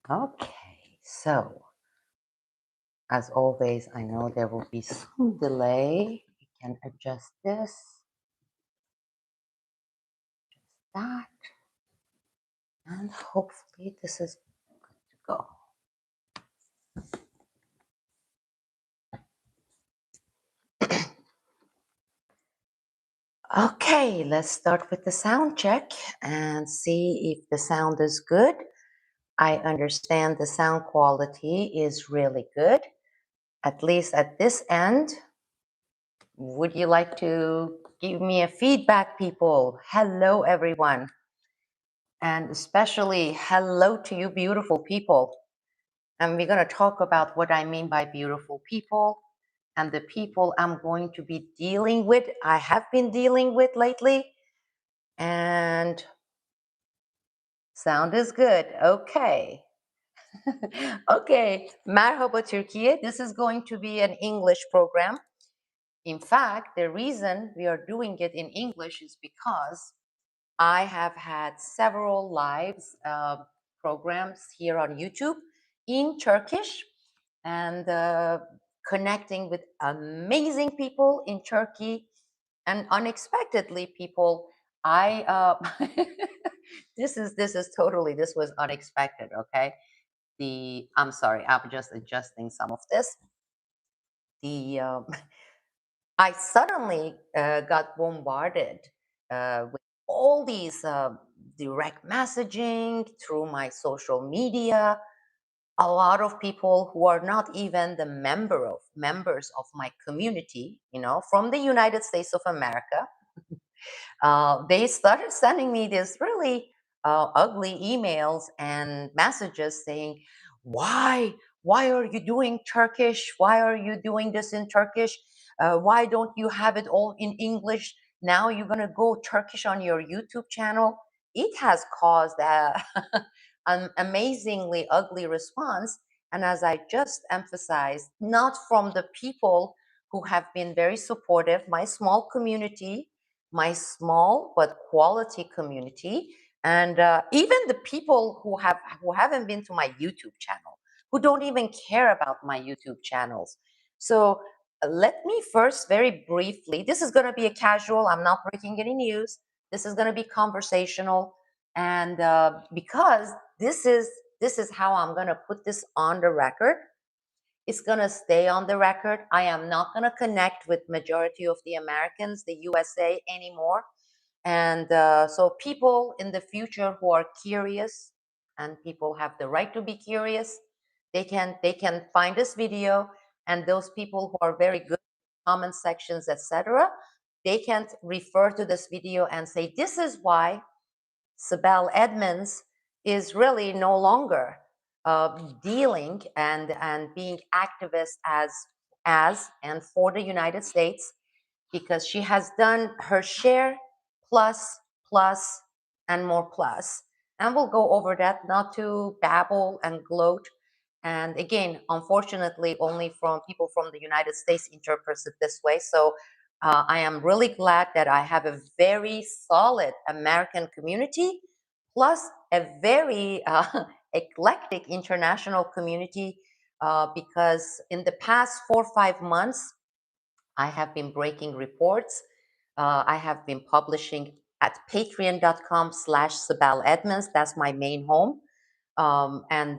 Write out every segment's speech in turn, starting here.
Okay, so as always, I know there will be some delay. We can adjust this, that, and hopefully this is good to go. Okay, let's start with the sound check and see if the sound is good. I understand the sound quality is really good, at least at this end. Would you like to give me a feedback, people? Hello, everyone. And especially hello to you, beautiful people. And we're going to talk about what I mean by beautiful people and the people I'm going to be dealing with, I have been dealing with lately. And sound is good. Okay. Okay. Merhaba Türkiye. This is going to be an English program. In fact, the reason we are doing it in English is because I have had several lives programs here on YouTube in Turkish and connecting with amazing people in Turkey and unexpectedly people. I this was unexpected. Okay, I'm sorry, I'm just adjusting some of this. The I suddenly got bombarded with all these direct messaging through my social media. A lot of people who are not even the members of my community, from the United States of America, they started sending me these really ugly emails and messages saying, "Why? Why are you doing Turkish? Why are you doing this in Turkish? Why don't you have it all in English? Now you're gonna go Turkish on your YouTube channel." It has caused an amazingly ugly response. And as I just emphasized, not from the people who have been very supportive, my small but quality community, and even the people who haven't been to my YouTube channel, who don't even care about my YouTube channels. So let me first, very briefly, this is going to be a casual. I'm not breaking any news. This is going to be conversational, and because this is how I'm going to put this on the record. It's going to stay on the record. I am not going to connect with majority of the Americans, the USA anymore. And so people in the future who are curious, and people have the right to be curious, they can find this video, and those people who are very good in comment sections, etc., they can refer to this video and say, this is why Sibel Edmonds is really no longer dealing and being activist as and for the United States, because she has done her share plus plus and more plus. And we'll go over that, not to babble and gloat. And again, unfortunately, only from people from the United States interprets it this way. So I am really glad that I have a very solid American community, plus a very eclectic international community, because in the past 4 or 5 months, I have been breaking reports. I have been publishing at patreon.com/Sibel Edmonds. That's my main home. And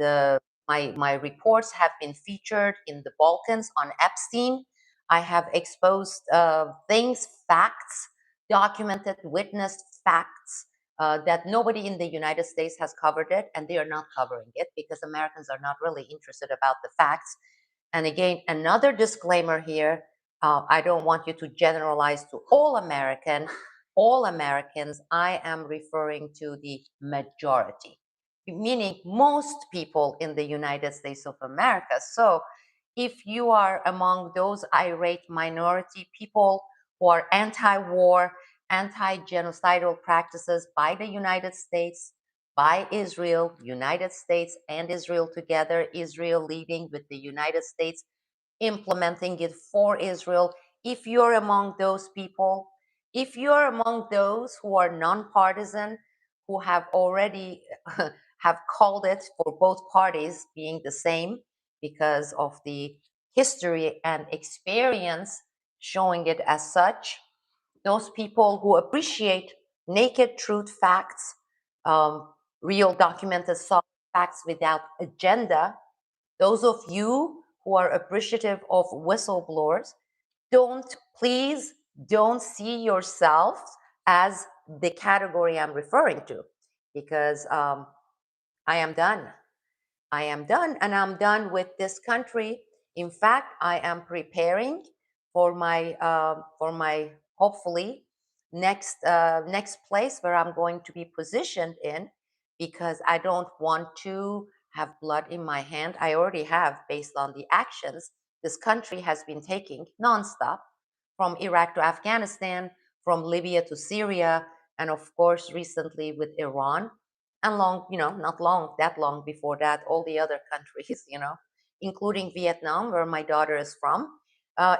my reports have been featured in the Balkans on Epstein. I have exposed things, facts, documented, witnessed facts that nobody in the United States has covered it, and they are not covering it because Americans are not really interested about the facts. And again, another disclaimer here, I don't want you to generalize to all Americans. I am referring to the majority, meaning most people in the United States of America. So if you are among those irate minority people who are anti-war, anti-genocidal practices by the United States, by Israel, United States and Israel together, Israel leading with the United States implementing it for Israel. If you're among those people, if you're among those who are nonpartisan, who have already have called it for both parties being the same because of the history and experience showing it as such. Those people who appreciate naked truth facts, um, real documented solid facts without agenda, those of you who are appreciative of whistleblowers, please don't see yourself as the category I'm referring to, because I am done. I am done, and I'm done with this country. In fact, I am preparing for my hopefully next place where I'm going to be positioned in, because I don't want to have blood in my hand. I already have, based on the actions this country has been taking nonstop, from Iraq to Afghanistan, from Libya to Syria, and of course recently with Iran, and long, not long, that long before that, all the other countries, including Vietnam, where my daughter is from.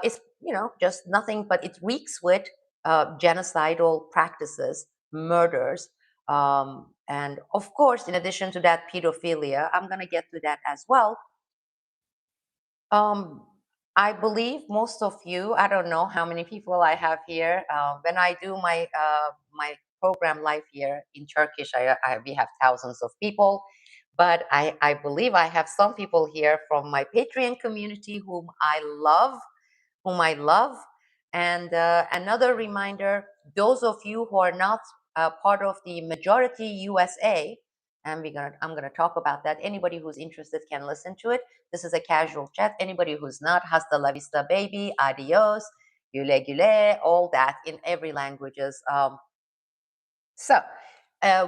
It's, just nothing but it reeks with genocidal practices, murders, and of course, in addition to that, pedophilia. I'm going to get to that as well. um, I believe most of you, I don't know how many people I have here. When I do my program live here in Turkish, we have thousands of people, but I believe I have some people here from my Patreon community whom I love. And another reminder, those of you who are not part of the majority USA, and I'm gonna talk about that. Anybody who's interested can listen to it. This is a casual chat. Anybody who's not, hasta la vista baby, adios, güle güle, all that in every languages. So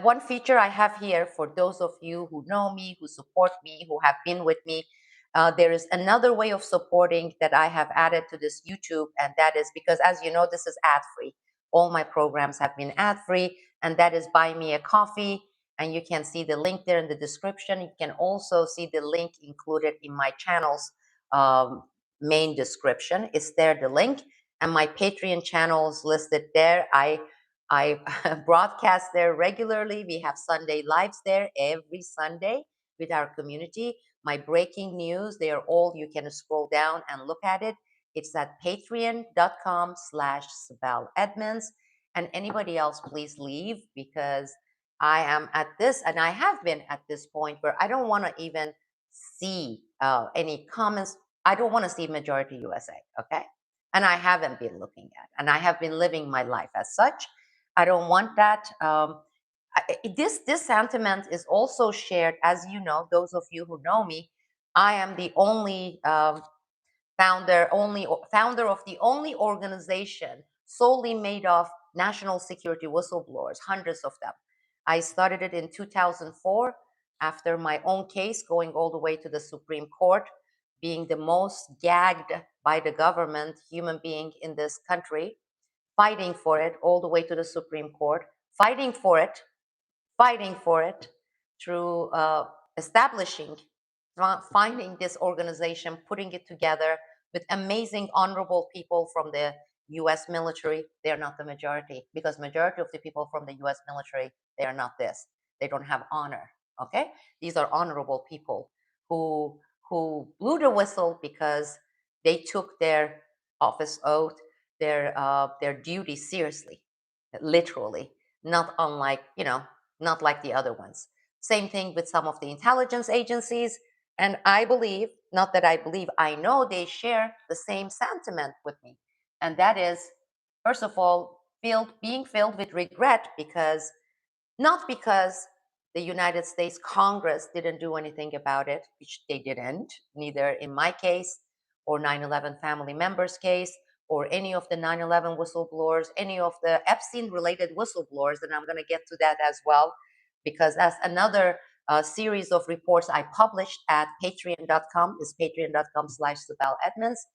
one feature I have here for those of you who know me, who support me, who have been with me, there is another way of supporting that I have added to this YouTube, and that is because, as you know, this is ad-free. All my programs have been ad-free, and that is Buy Me a Coffee, and you can see the link there in the description. You can also see the link included in my channel's main description. It's there, the link, and my Patreon channel is listed there. I broadcast there regularly. We have Sunday lives there every Sunday with our community. My breaking news, they are all, you can scroll down and look at it. It's at patreon.com/Sibel Edmonds. And anybody else, please leave, because I am at this, and I have been at this point where I don't want to even see any comments. I don't want to see majority USA, okay? And I haven't been looking at, and I have been living my life as such. I don't want that. This sentiment is also shared, as you know, those of you who know me. I am the only founder of the only organization solely made of national security whistleblowers, hundreds of them. I started it in 2004 after my own case going all the way to the Supreme Court, being the most gagged by the government human being in this country, fighting for it all the way to the Supreme Court, fighting for it through establishing, finding this organization, putting it together with amazing, honorable people from the U.S. military. They're not the majority, because majority of the people from the U.S. military, they are not this. They don't have honor. Okay, these are honorable people who blew the whistle because they took their office oath, their duty seriously, literally, not unlike, not like the other ones. Same thing with some of the intelligence agencies. And I believe, not that I believe, I know they share the same sentiment with me. And that is, first of all, being filled with regret, because not because the United States Congress didn't do anything about it, which they didn't, neither in my case or 9/11 family members' case, or any of the 9/11 whistleblowers, any of the Epstein related whistleblowers, and I'm going to get to that as well, because that's another series of reports I published at patreon.com, is patreon.com/Sibel Edmonds.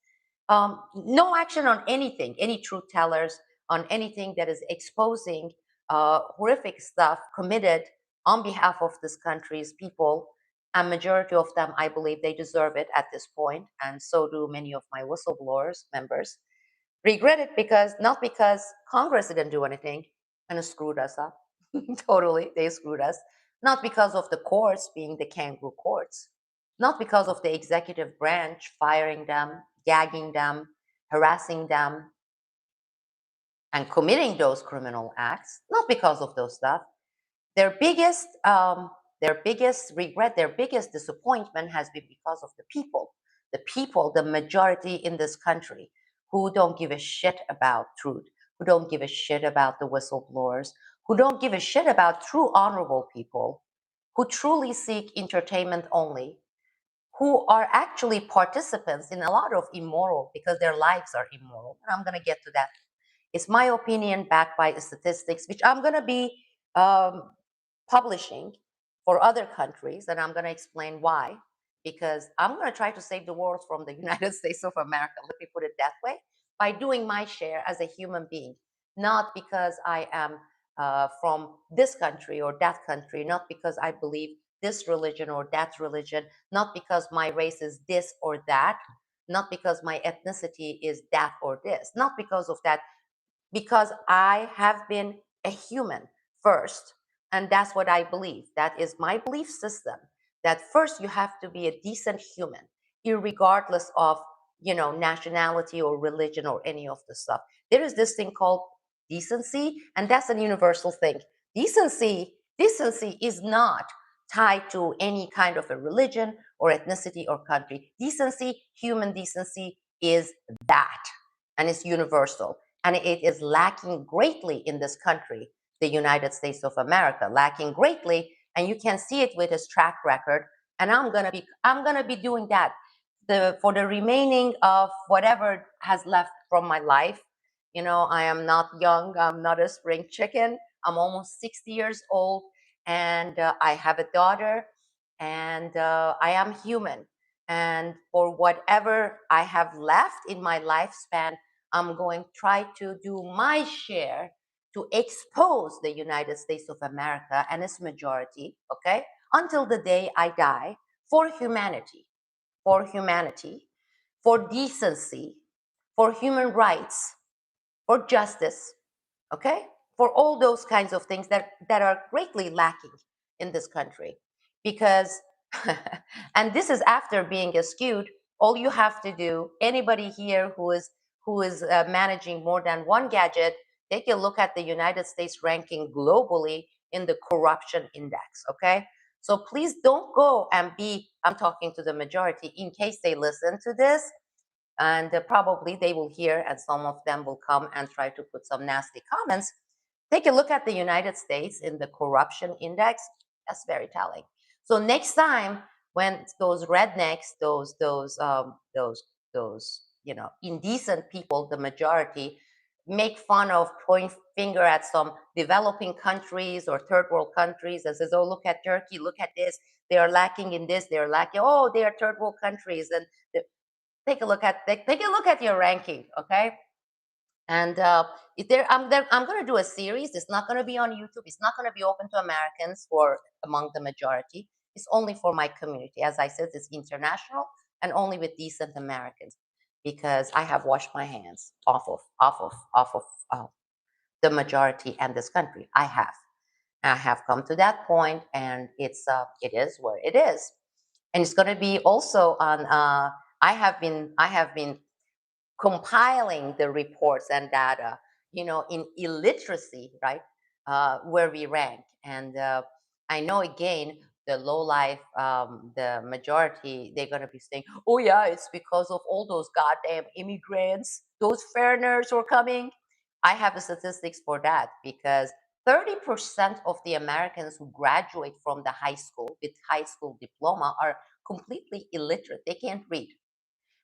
No action on anything, any truth tellers, on anything that is exposing horrific stuff committed on behalf of this country's people. And majority of them, I believe they deserve it at this point, and so do many of my whistleblowers members. Regret it because, not because Congress didn't do anything and screwed us up. Totally, they screwed us. not because of the courts being the kangaroo courts, not because of the executive branch firing them, gagging them, harassing them, and committing those criminal acts, not because of those stuff. Their biggest regret, their biggest disappointment has been because of the people, the majority in this country who don't give a shit about truth, who don't give a shit about the whistleblowers, who don't give a shit about true honorable people, who truly seek entertainment only, who are actually participants in a lot of immoral because their lives are immoral. And I'm going to get to that. It's my opinion backed by statistics, which I'm going to be um, publishing for other countries, and I'm going to explain why. Because I'm going to try to save the world from the United States of America, let me put it that way, by doing my share as a human being, not because I am from this country or that country, not because I believe this religion or that religion, not because my race is this or that, not because my ethnicity is that or this, not because of that, because I have been a human first. And that's what I believe. That is my belief system. That first you have to be a decent human, irregardless of nationality or religion or any of the stuff. There is this thing called decency, and that's a universal thing. Decency is not tied to any kind of a religion or ethnicity or country. Decency, human decency is that, and it's universal. And it is lacking greatly in this country, the United States of America, lacking greatly, and you can see it with his track record. And I'm gonna be doing that for the remaining of whatever has left from my life. I am not young. I'm not a spring chicken. I'm almost 60 years old, and I have a daughter, and I am human. And for whatever I have left in my lifespan, I'm going to try to do my share to expose the United States of America and its majority, okay, until the day I die, for humanity, for humanity, for decency, for human rights, for justice, okay, for all those kinds of things that are greatly lacking in this country. Because and this is after being eschewed. All you have to do, anybody here who is managing more than one gadget, take a look at the United States ranking globally in the corruption index, okay? So please don't go and I'm talking to the majority in case they listen to this, and probably they will hear, and some of them will come and try to put some nasty comments. Take a look at the United States in the corruption index. That's very telling. So next time when those rednecks, those indecent people, the majority, make fun of, point finger at some developing countries or third world countries and says, "Oh, look at Turkey, look at this. They are lacking in this. They are lacking. Oh, they are third world countries." And take a look at your ranking, okay? And I'm going to do a series. It's not going to be on YouTube. It's not going to be open to Americans for among the majority. It's only for my community. As I said, it's international and only with decent Americans, because I have washed my hands off of the majority and this country. I have come to that point, and it is where it is, and it's going to be also on. I have been compiling the reports and data, in illiteracy, right, where we rank. And I know, again, the low life, the majority, they're going to be saying, "Oh yeah, it's because of all those goddamn immigrants, those foreigners who are coming." I have the statistics for that, because 30% of the Americans who graduate from the high school with high school diploma are completely illiterate. They can't read.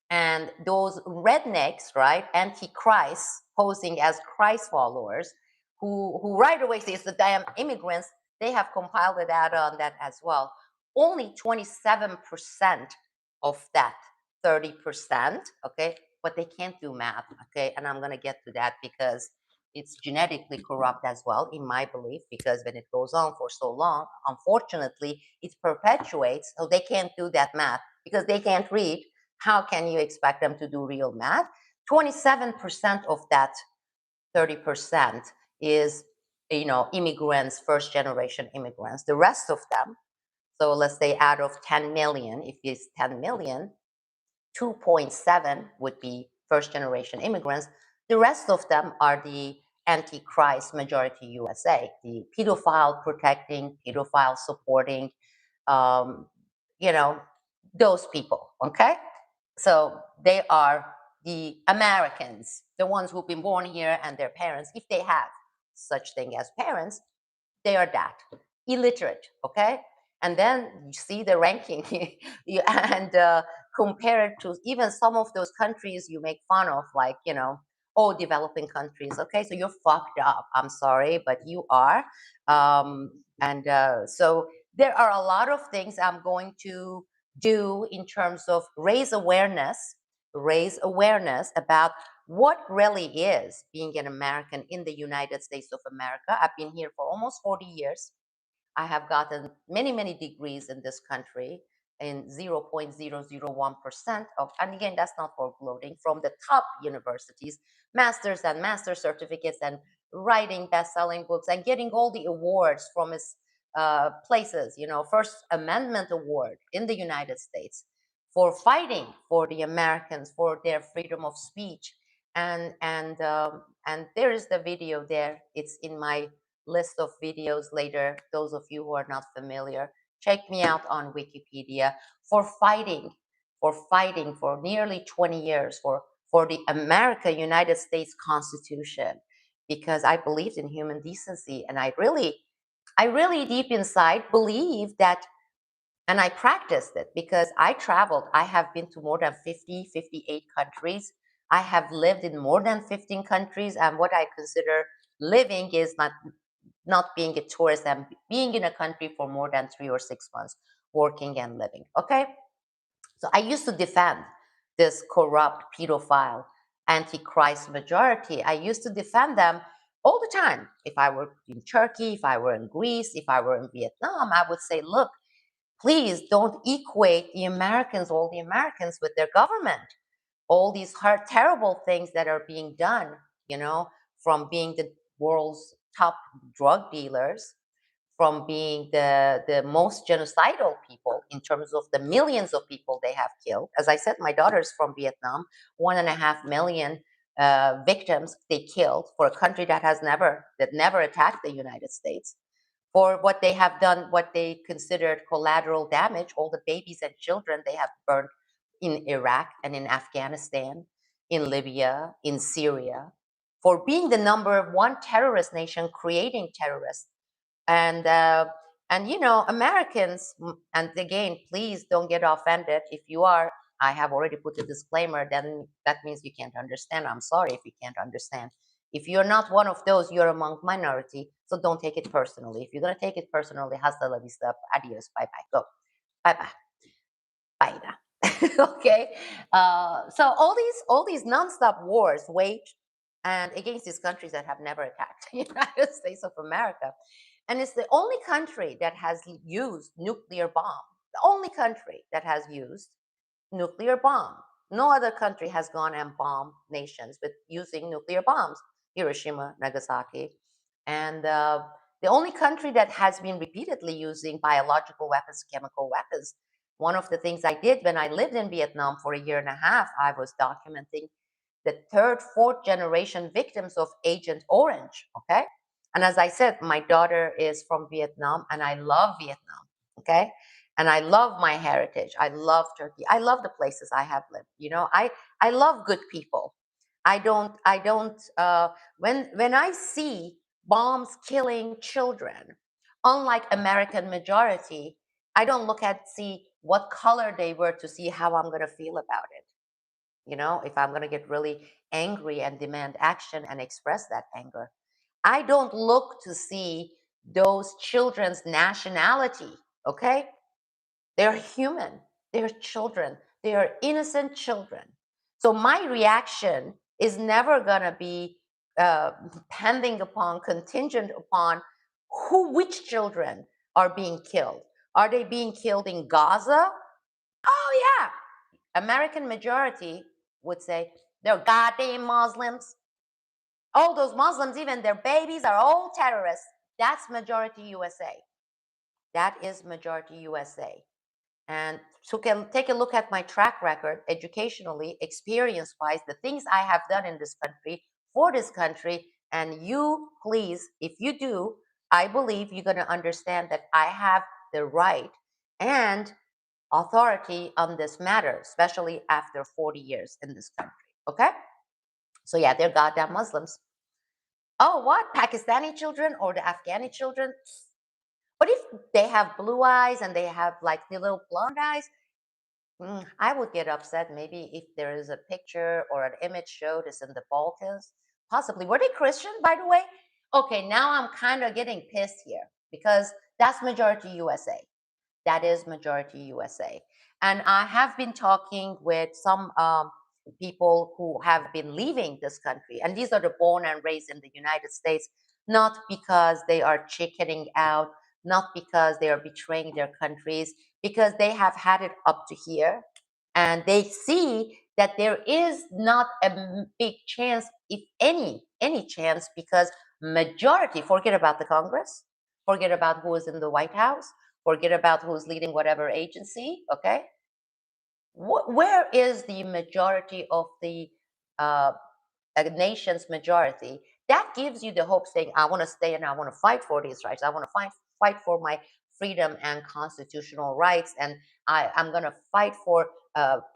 And those rednecks, right, antichrist, posing as Christ followers, who right away say it's the damn immigrants, they have compiled the data on that as well. Only 27% of that 30%, okay, but they can't do math, okay, and I'm going to get to that, because it's genetically corrupt as well, in my belief, because when it goes on for so long, unfortunately, it perpetuates. So they can't do that math because they can't read. How can you expect them to do real math? 27% of that 30% is immigrants, first generation immigrants. The rest of them, so let's say out of 10 million, if it's 10 million, 2.7 would be first generation immigrants. The rest of them are the antichrist majority USA, the pedophile protecting, pedophile supporting, um, you know, those people, okay? So they are the Americans, the ones who've been born here and their parents, if they have such thing as parents, they are that illiterate, okay? And then you see the ranking and compare it to even some of those countries you make fun of, like, oh, developing countries. Okay, so you're fucked up. I'm sorry, but you are. And so there are a lot of things I'm going to do in terms of raise awareness about what really is being an American in the United States of America. I've been here for almost 40 years. I have gotten many, many degrees in this country in 0.001% of, and again, that's not for gloating, from the top universities, masters and master certificates, and writing best-selling books and getting all the awards from its places, First Amendment Award in the United States for fighting for the Americans, for their freedom of speech. And there is the video there. It's in my list of videos later. Those of you who are not familiar, check me out on Wikipedia for fighting for nearly 20 years for the United States Constitution, because I believed in human decency, and I really deep inside believe that, and I practiced it because I traveled. I have been to more than 50, 58 countries. I have lived in more than 15 countries, and what I consider living is not being a tourist and being in a country for more than 3 or 6 months, working and living. Okay, so I used to defend this corrupt pedophile antichrist majority. I used to defend them all the time. If I were in Turkey, if I were in Greece, if I were in Vietnam, I would say, look, please don't equate all the Americans with their government. All these terrible things that are being done, from being the world's top drug dealers, from being the most genocidal people in terms of the millions of people they have killed. As I said, my daughter's from Vietnam, 1.5 million victims they killed for a country that never attacked the United States, for what they have done, what they considered collateral damage, all the babies and children they have burned in Iraq and in Afghanistan, in Libya, in Syria, for being the #1 terrorist nation, creating terrorists. And Americans, and again, please don't get offended. If you are, I have already put a disclaimer, then that means you can't understand. I'm sorry if you can't understand. If you're not one of those, you're among minority, so don't take it personally. If you're going to take it personally, hasta la vista, adios, bye-bye, go, bye-bye, bye now. Okay, so all these nonstop wars waged and against these countries that have never attacked the United States of America, and it's the only country that has used nuclear bomb. The only country that has used nuclear bomb. No other country has gone and bombed nations with using nuclear bombs. Hiroshima, Nagasaki, and the only country that has been repeatedly using biological weapons, chemical weapons. One of the things I did when I lived in Vietnam for a year and a half, I was documenting the third, fourth generation victims of Agent Orange. Okay. And as I said, my daughter is from Vietnam and I love Vietnam. Okay. And I love my heritage. I love Turkey. I love the places I have lived. I love good people. When I see bombs killing children, unlike American majority, I don't look at see what color they were to see how I'm going to feel about it. If I'm going to get really angry and demand action and express that anger, I don't look to see those children's nationality. Okay, they're human, they're children, they are innocent children. So my reaction is never going to be uh, contingent upon which children are being killed. Are they being killed in Gaza? Oh yeah, American majority would say they're goddamn Muslims. All those Muslims, even their babies, are all terrorists. That's majority USA. That is majority USA. And so can take a look at my track record educationally, experience wise, the things I have done in this country for this country. And you, please, if you do, I believe you're going to understand that I have the right and authority on this matter, especially after 40 years in this country. Okay? So, yeah, they're goddamn Muslims. Oh, what? Pakistani children or the Afghani children? But if they have blue eyes and they have like the little blonde eyes, I would get upset maybe if there is a picture or an image showed is in the Balkans. Possibly. Were they Christian, by the way? Okay, now I'm kind of getting pissed here because that's majority USA. That is majority USA. And I have been talking with some people who have been leaving this country, and these are the born and raised in the United States, not because they are chickening out, not because they are betraying their countries, because they have had it up to here, and they see that there is not a big chance, if any chance, because majority, forget about the Congress, forget about who is in the White House, forget about who's leading whatever agency, okay? Where is the majority of the uh, a nation's majority? That gives you the hope saying, I want to stay and I want to fight for these rights. I want to fight for my freedom and constitutional rights. And I'm going to fight for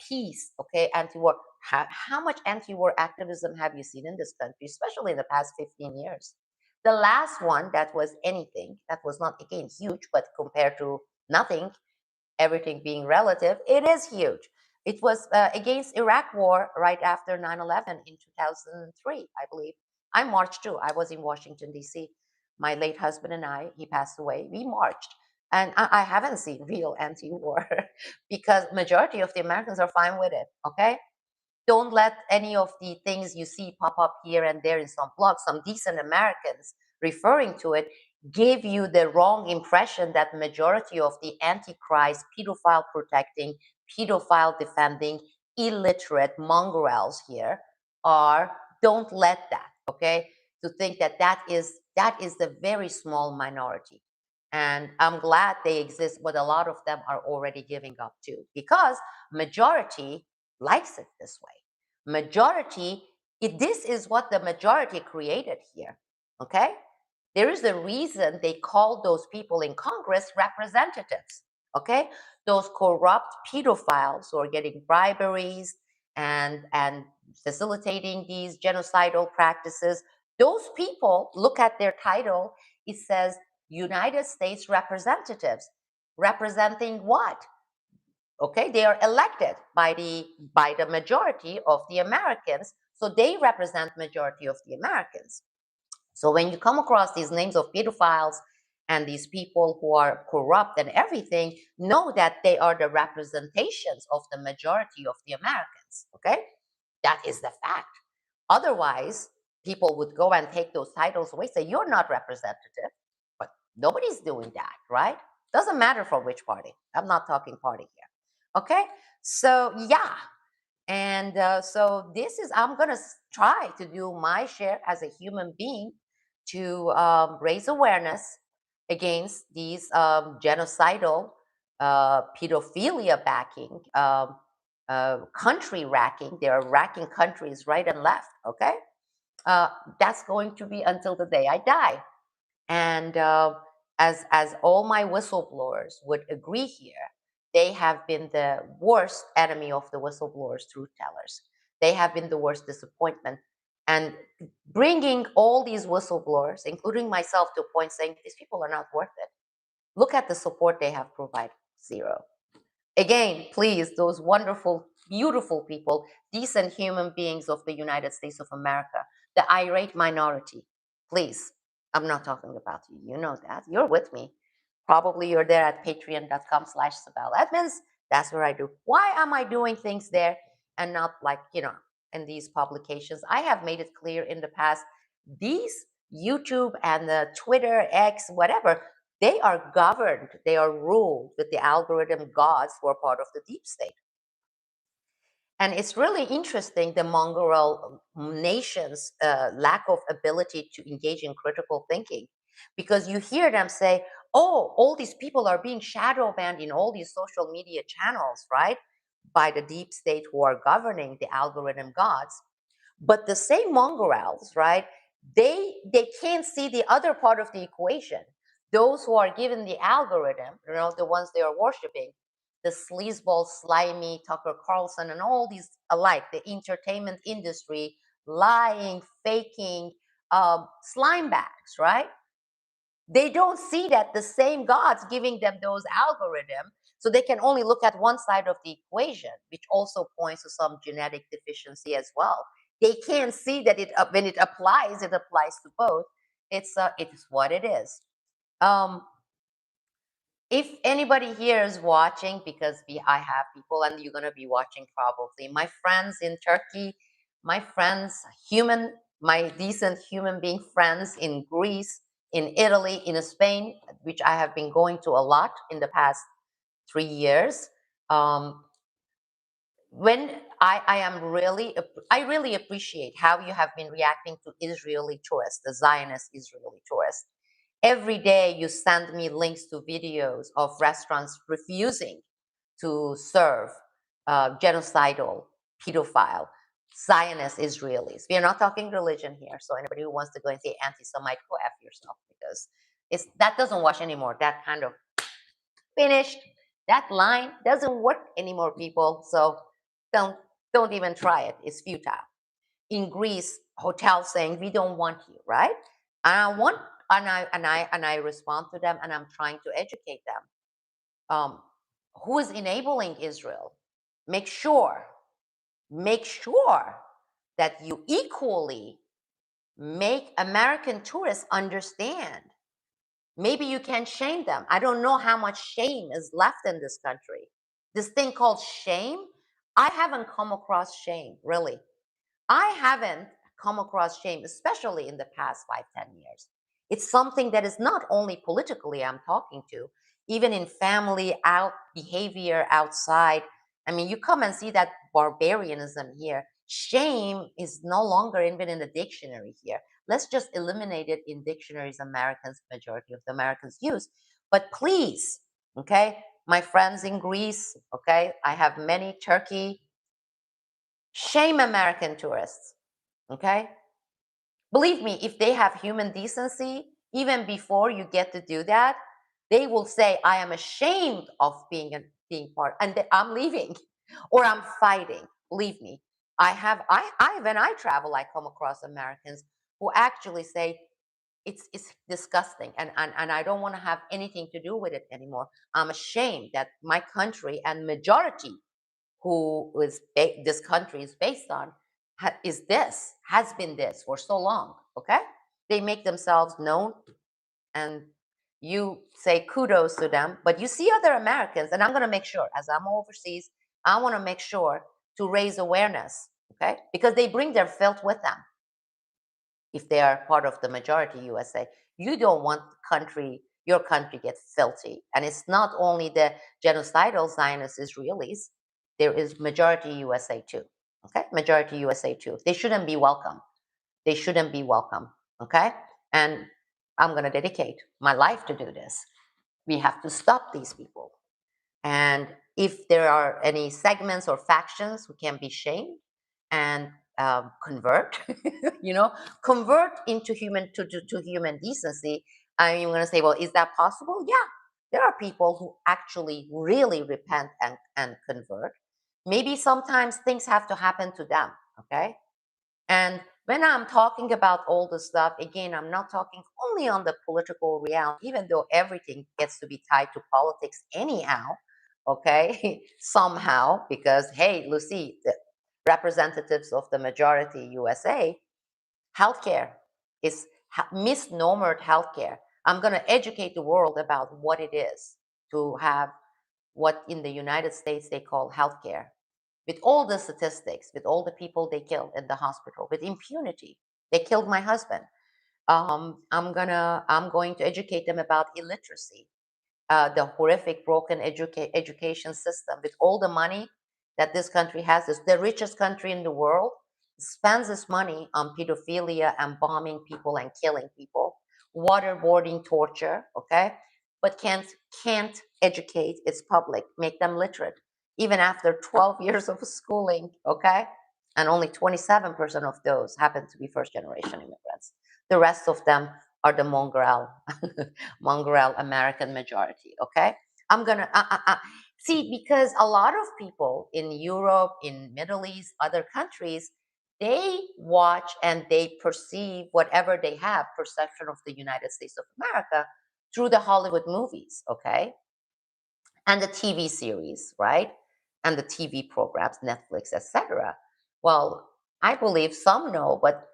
peace, okay? Anti-war. How much anti-war activism have you seen in this country, especially in the past 15 years? The last one that was anything, that was not, again, huge, but compared to nothing, everything being relative, it is huge. It was against Iraq war right after 9/11 in 2003, I believe. I marched too. I was in Washington, D.C. My late husband and I, he passed away, we marched. And I haven't seen real anti-war because majority of the Americans are fine with it, okay? Don't let any of the things you see pop up here and there in some blogs, some decent Americans referring to it, give you the wrong impression that majority of the antichrist, pedophile protecting, pedophile defending, illiterate mongrels here are. Don't let that, okay? To think that that is the very small minority. And I'm glad they exist, but a lot of them are already giving up too, because majority likes it this way. Majority, this is what the majority created here. Okay? There is a reason they call those people in Congress representatives. Okay? Those corrupt pedophiles who are getting briberies and facilitating these genocidal practices. Those people, look at their title, it says United States representatives. Representing what? Okay, they are elected by the majority of the Americans, so they represent majority of the Americans. So when you come across these names of pedophiles and these people who are corrupt and everything, know that they are the representations of the majority of the Americans. Okay, that is the fact. Otherwise, people would go and take those titles away, say you're not representative, but nobody's doing that, right? Doesn't matter from which party. I'm not talking party here. Okay, so yeah, and so this is, I'm gonna try to do my share as a human being to raise awareness against these genocidal, pedophilia backing, country racking. They are racking countries right and left. Okay, uh, that's going to be until the day I die. And as all my whistleblowers would agree here, they have been the worst enemy of the whistleblowers, truth tellers. They have been the worst disappointment. And bringing all these whistleblowers, including myself, to a point saying these people are not worth it. Look at the support they have provided. Zero. Again, please, those wonderful, beautiful people, decent human beings of the United States of America, the irate minority, please, I'm not talking about you. You know that. You're with me. Probably you're there at patreon.com/Sibel Edmonds. That's where I do. Why am I doing things there and not like, in these publications? I have made it clear in the past, these YouTube and the Twitter, X, whatever, they are governed, they are ruled with the algorithm gods who are part of the deep state. And it's really interesting, the mongrel nations' lack of ability to engage in critical thinking, because you hear them say, oh, all these people are being shadow banned in all these social media channels, right? By the deep state who are governing the algorithm gods. But the same mongrels, right? They can't see the other part of the equation. Those who are given the algorithm, the ones they are worshiping, the sleazeball, slimy Tucker Carlson, and all these alike, the entertainment industry, lying, faking, slime bags, right? They don't see that the same God's giving them those algorithms, so they can only look at one side of the equation, which also points to some genetic deficiency as well. They can't see that when it applies to both. It is what it is. Um, if anybody here is watching, because I have people, and you're gonna be watching probably, my friends in Turkey, my friends, my decent human being friends in Greece, in Italy, in Spain, which I have been going to a lot in the past 3 years. Um, when I really appreciate how you have been reacting to Israeli tourists, the Zionist Israeli tourists. Every day you send me links to videos of restaurants refusing to serve genocidal, pedophile, Zionist Israelis. We are not talking religion here, so anybody who wants to go and say anti-Semite, go F yourself, because that doesn't wash anymore. That kind of finished. That line doesn't work anymore, people. So don't don't even try it. It's futile. In Greece, hotels saying we don't want you, right? And I want and I respond to them, and I'm trying to educate them. Um, who is enabling Israel? Make sure, make sure that you equally make American tourists understand. Maybe you can shame them. I don't know how much shame is left in this country. This thing called shame, I haven't come across shame, really. I haven't come across shame, especially in the past 5, 10 years. It's something that is not only politically I'm talking to, even in family out behavior outside. I mean, you come and see that barbarianism here. Shame is no longer even in the dictionary here. Let's just eliminate it in dictionaries Americans, majority of the Americans use. But please, okay, my friends in Greece, okay, I have many Turkey, shame American tourists. Okay? Believe me, if they have human decency, even before you get to do that, they will say, I am ashamed of being part, and I'm leaving or I'm fighting. Believe me. When I travel, I come across Americans who actually say, it's disgusting, and I don't want to have anything to do with it anymore. I'm ashamed that my country and majority this country is based on has been this for so long. Okay, they make themselves known, and you say kudos to them. But you see other Americans, and I'm going to make sure, as I'm overseas, I want to make sure to raise awareness. Okay, because they bring their filth with them. If they are part of the majority USA, you don't want your country gets filthy. And it's not only the genocidal Zionist Israelis, there is majority USA too. Okay, majority USA too. They shouldn't be welcome. They shouldn't be welcome. Okay, and I'm going to dedicate my life to do this. We have to stop these people. And if there are any segments or factions who can be shamed and convert, convert into to human decency, I'm going to say, well, is that possible? Yeah, there are people who actually really repent and convert. Maybe sometimes things have to happen to them, okay? And when I'm talking about all this stuff, again, I'm not talking only on the political reality, even though everything gets to be tied to politics anyhow, okay, somehow, because, hey, Lucy, the representatives of the majority USA, healthcare is misnomered healthcare. I'm going to educate the world about what it is to have what in the United States they call healthcare, with all the statistics, with all the people they killed in the hospital, with impunity. They killed my husband. I'm going to educate them about illiteracy, the horrific broken education system with all the money that this country has this. The richest country in the world spends this money on pedophilia and bombing people and killing people, waterboarding, torture, okay? But can't educate its public, make them literate, even after 12 years of schooling, okay? And only 27% of those happen to be first generation immigrants. The rest of them are the mongrel American majority, okay? I'm gonna see, because a lot of people in Europe, in Middle East, other countries, they watch and they perceive whatever they have perception of the United States of America through the Hollywood movies, okay, and the TV series, right, and the TV programs, Netflix, etc. Well, I believe some know, but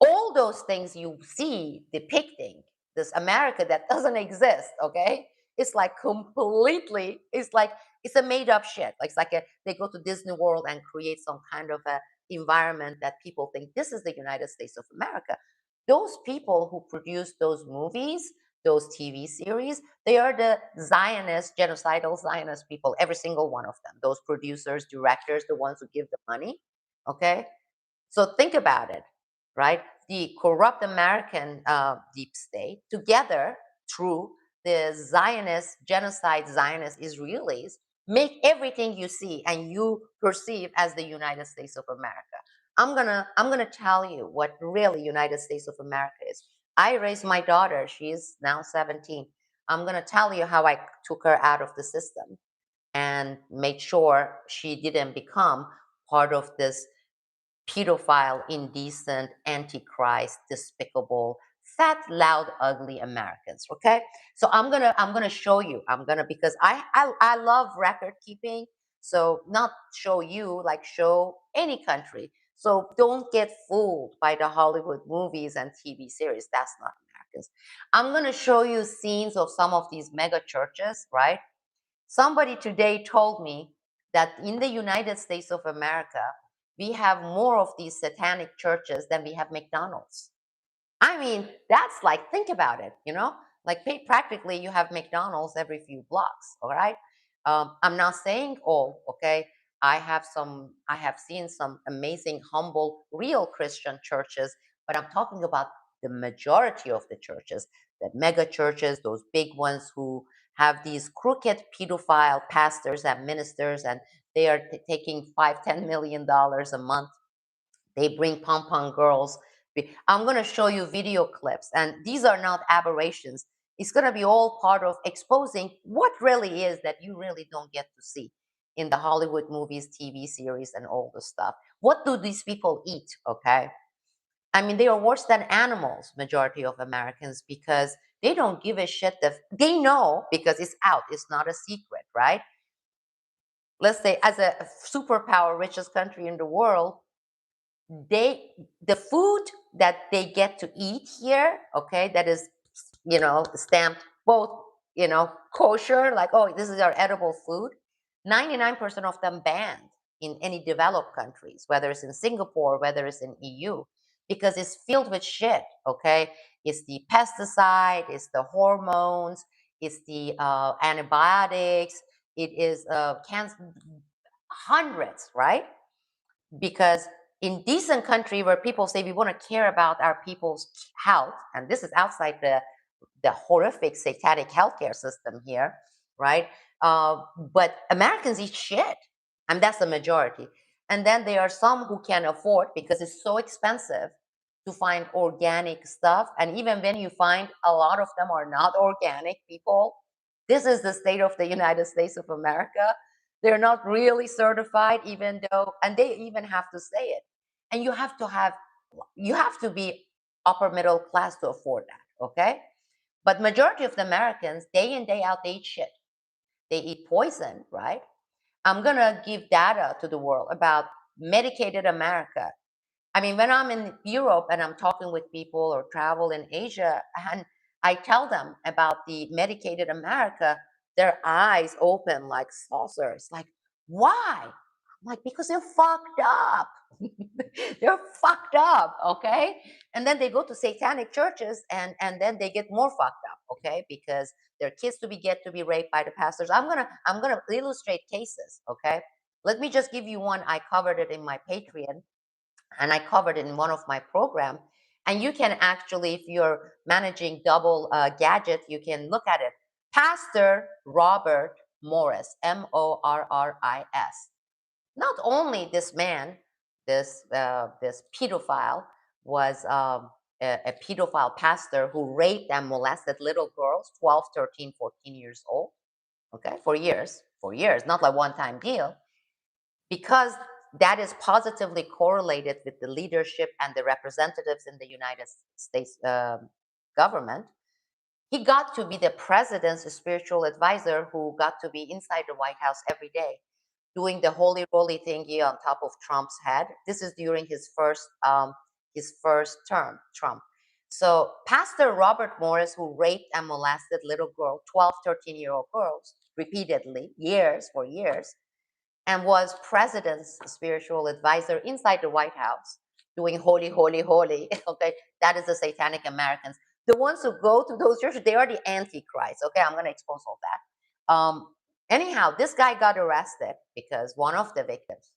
all those things you see depicting this America that doesn't exist, okay? It's like completely, it's like it's a made up shit. Like it's like they go to Disney World and create some kind of a environment that people think this is the United States of America. Those people who produce those movies, those TV series, they are the Zionist, genocidal Zionist people, every single one of them. Those producers, directors, the ones who give the money, okay? So think about it, right? The corrupt American deep state, together through the Zionist, genocide Zionist Israelis, make everything you see and you perceive as the United States of America. I'm gonna tell you what really United States of America is. I raised my daughter; she's now 17. I'm gonna tell you how I took her out of the system and made sure she didn't become part of this pedophile, indecent, antichrist, despicable, fat, loud, ugly Americans. Okay, so I'm gonna show you. I'm gonna because I love record keeping. So not show you like show any country. So don't get fooled by the Hollywood movies and TV series. That's not Americans. I'm gonna show you scenes of some of these mega churches, right? Somebody today told me that in the United States of America, we have more of these satanic churches than we have McDonald's. I mean, that's like, think about it, like practically you have McDonald's every few blocks, all right? I'm not saying all, okay? I have seen some amazing, humble, real Christian churches, but I'm talking about the majority of the churches, the mega churches, those big ones who have these crooked pedophile pastors and ministers, and they are taking $5-10 million a month. They bring pom pom girls. I'm going to show you video clips, and these are not aberrations. It's going to be all part of exposing what really is that you really don't get to see in the Hollywood movies, TV series, and all the stuff. What do these people eat? Okay. I mean, they are worse than animals, majority of Americans, because they don't give a shit. They know because it's out. It's not a secret, right? Let's say, as a superpower, richest country in the world, the food that they get to eat here, okay, that is, stamped both, kosher, like, oh, this is our edible food. 99% of them banned in any developed countries, whether it's in Singapore, whether it's in EU, because it's filled with shit, okay? It's the pesticide, it's the hormones, it's the antibiotics, it is cancer, hundreds, right? Because in decent country where people say we want to care about our people's health, and this is outside the horrific satanic healthcare system here, right? But Americans eat shit, and that's the majority. And then there are some who can afford because it's so expensive to find organic stuff. And even when you find, a lot of them are not organic people. This is the state of the United States of America. They're not really certified, even though, and they even have to say it. And you have to be upper middle class to afford that, okay? But majority of the Americans, day in, day out, they eat shit. They eat poison, right? I'm gonna give data to the world about medicated America. I mean, when I'm in Europe and I'm talking with people or travel in Asia, and I tell them about the medicated America, their eyes open like saucers. Like, why? I'm like, because they're fucked up. They're fucked up, okay? And then they go to satanic churches and then they get more fucked up, okay? Because their kids get to be raped by the pastors. I'm gonna illustrate cases, okay? Let me just give you one. I covered it in my Patreon and I covered it in one of my program. And you can actually, if you're managing double gadget, you can look at it. Pastor Robert Morris, Morris. Not only this man, this pedophile was a pedophile pastor who raped and molested little girls, 12, 13, 14 years old, okay, for years, not like one-time deal, because that is positively correlated with the leadership and the representatives in the United States government. He got to be the president's spiritual advisor who got to be inside the White House every day doing the holy roly thingy on top of Trump's head. This is during his first term, Trump. So Pastor Robert Morris, who raped and molested little girls, 12, 13-year-old girls, repeatedly, for years, and was president's spiritual advisor inside the White House, doing holy, holy, holy. Okay, that is the satanic Americans. The ones who go to those churches, they are the antichrist. Okay, I'm going to expose all that. Anyhow, this guy got arrested because one of the victims,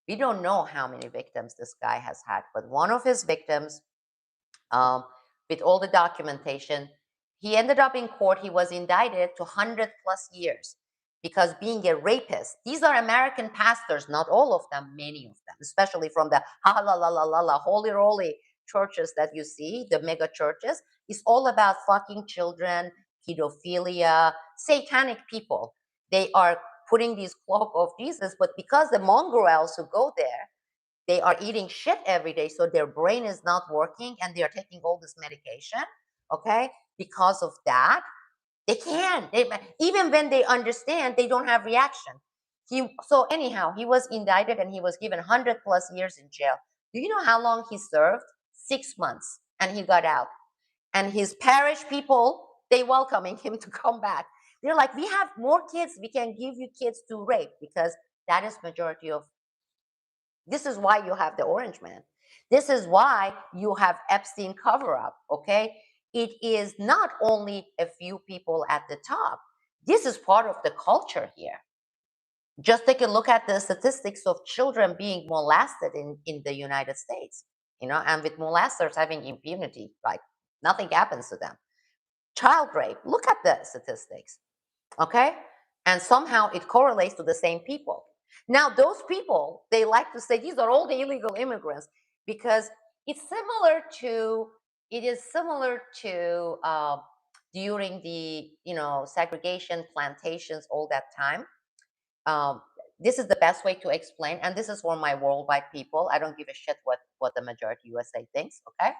we don't know how many victims this guy has had, but one of his victims, with all the documentation, he ended up in court. He was indicted to 100 plus years because being a rapist, these are American pastors, not all of them, many of them, especially from the ha la la la la la holy roly churches that you see, the mega churches. It's all about fucking children, pedophilia, satanic people. They are putting these cloak of Jesus, but because the mongrels who go there, they are eating shit every day, so their brain is not working and they are taking all this medication, okay? Because of that, they can't. Even when they understand, they don't have reaction. So anyhow, he was indicted and he was given 100 plus years in jail. Do you know how long he served? 6 months, and he got out. And his parish people, they welcoming him to come back. They're like, we have more kids. We can give you kids to rape because that is majority of. This is why you have the Orange Man. This is why you have Epstein cover up, okay? It is not only a few people at the top. This is part of the culture here. Just take a look at the statistics of children being molested in the United States, and with molesters having impunity, like nothing happens to them. Child rape, look at the statistics, okay? And somehow it correlates to the same people. Now, those people, they like to say these are all the illegal immigrants because it is similar to during the segregation plantations all that time. This is the best way to explain, and this is for my worldwide people. I don't give a shit what the majority USA thinks, okay?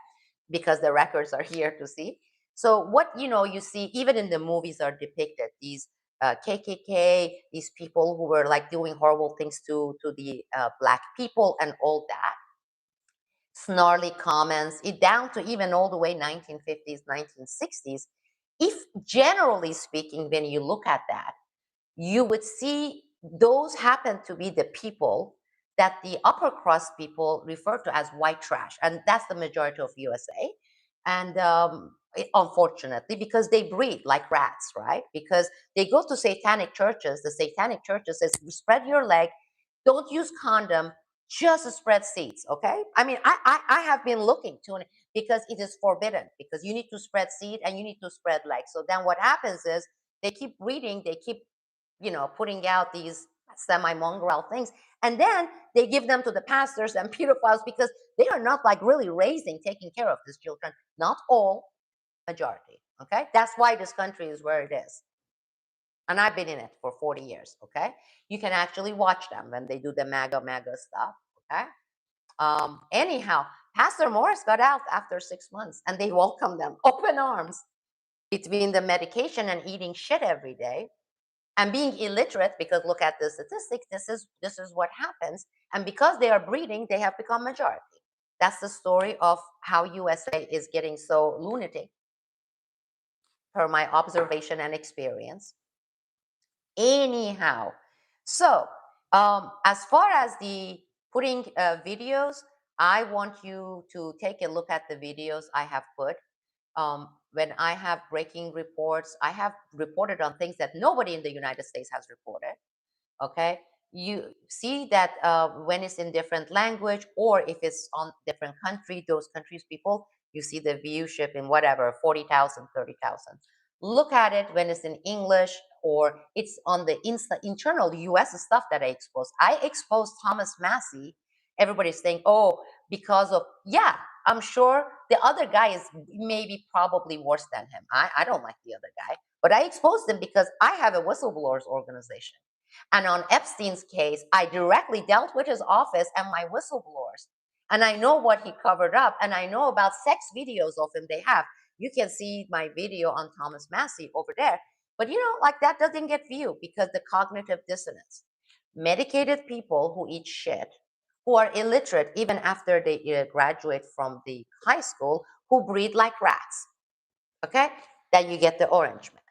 Because the records are here to see. So what you see even in the movies are depicted these KKK, these people who were like doing horrible things to the black people and all that. Snarly comments, it down to even all the way 1950s, 1960s. If generally speaking, when you look at that, you would see those happen to be the people that the upper crust people refer to as white trash, and that's the majority of USA. And unfortunately, because they breed like rats, right? Because they go to satanic churches. The satanic churches says, "Spread your leg, don't use condom, just spread seeds." Okay? I mean, I have been looking to it because it is forbidden. Because you need to spread seed and you need to spread legs. So then what happens is they keep breeding, they keep putting out these semi-mongrel things. And then they give them to the pastors and pedophiles because they are not like really taking care of these children. Not all, majority. Okay. That's why this country is where it is. And I've been in it for 40 years. Okay. You can actually watch them when they do the MAGA stuff. Okay. Anyhow, Pastor Morris got out after 6 months and they welcomed them open arms. Between the medication and eating shit every day, and being illiterate, because look at the statistics, this is what happens. And because they are breeding, they have become majority. That's the story of how USA is getting so lunatic, per my observation and experience. Anyhow, so As far as the putting videos, I want you to take a look at the videos I have put. When I have breaking reports, I have reported on things that nobody in the United States has reported. Okay, you see that when it's in different language or if it's on different country, those countries people, you see the viewership in whatever 40,000, 30,000. Look at it when it's in English or it's on the internal US stuff that I expose. I exposed Thomas Massey. Everybody's saying, oh, because of, yeah, I'm sure the other guy is maybe probably worse than him. I don't like the other guy, but I exposed him because I have a whistleblowers organization. And on Epstein's case, I directly dealt with his office and my whistleblowers. And I know what he covered up, and I know about sex videos of him they have. You can see my video on Thomas Massey over there. But like that doesn't get viewed because the cognitive dissonance. Medicated people who eat shit, who are illiterate even after they graduate from the high school, who breed like rats. Okay? Then you get the orange man.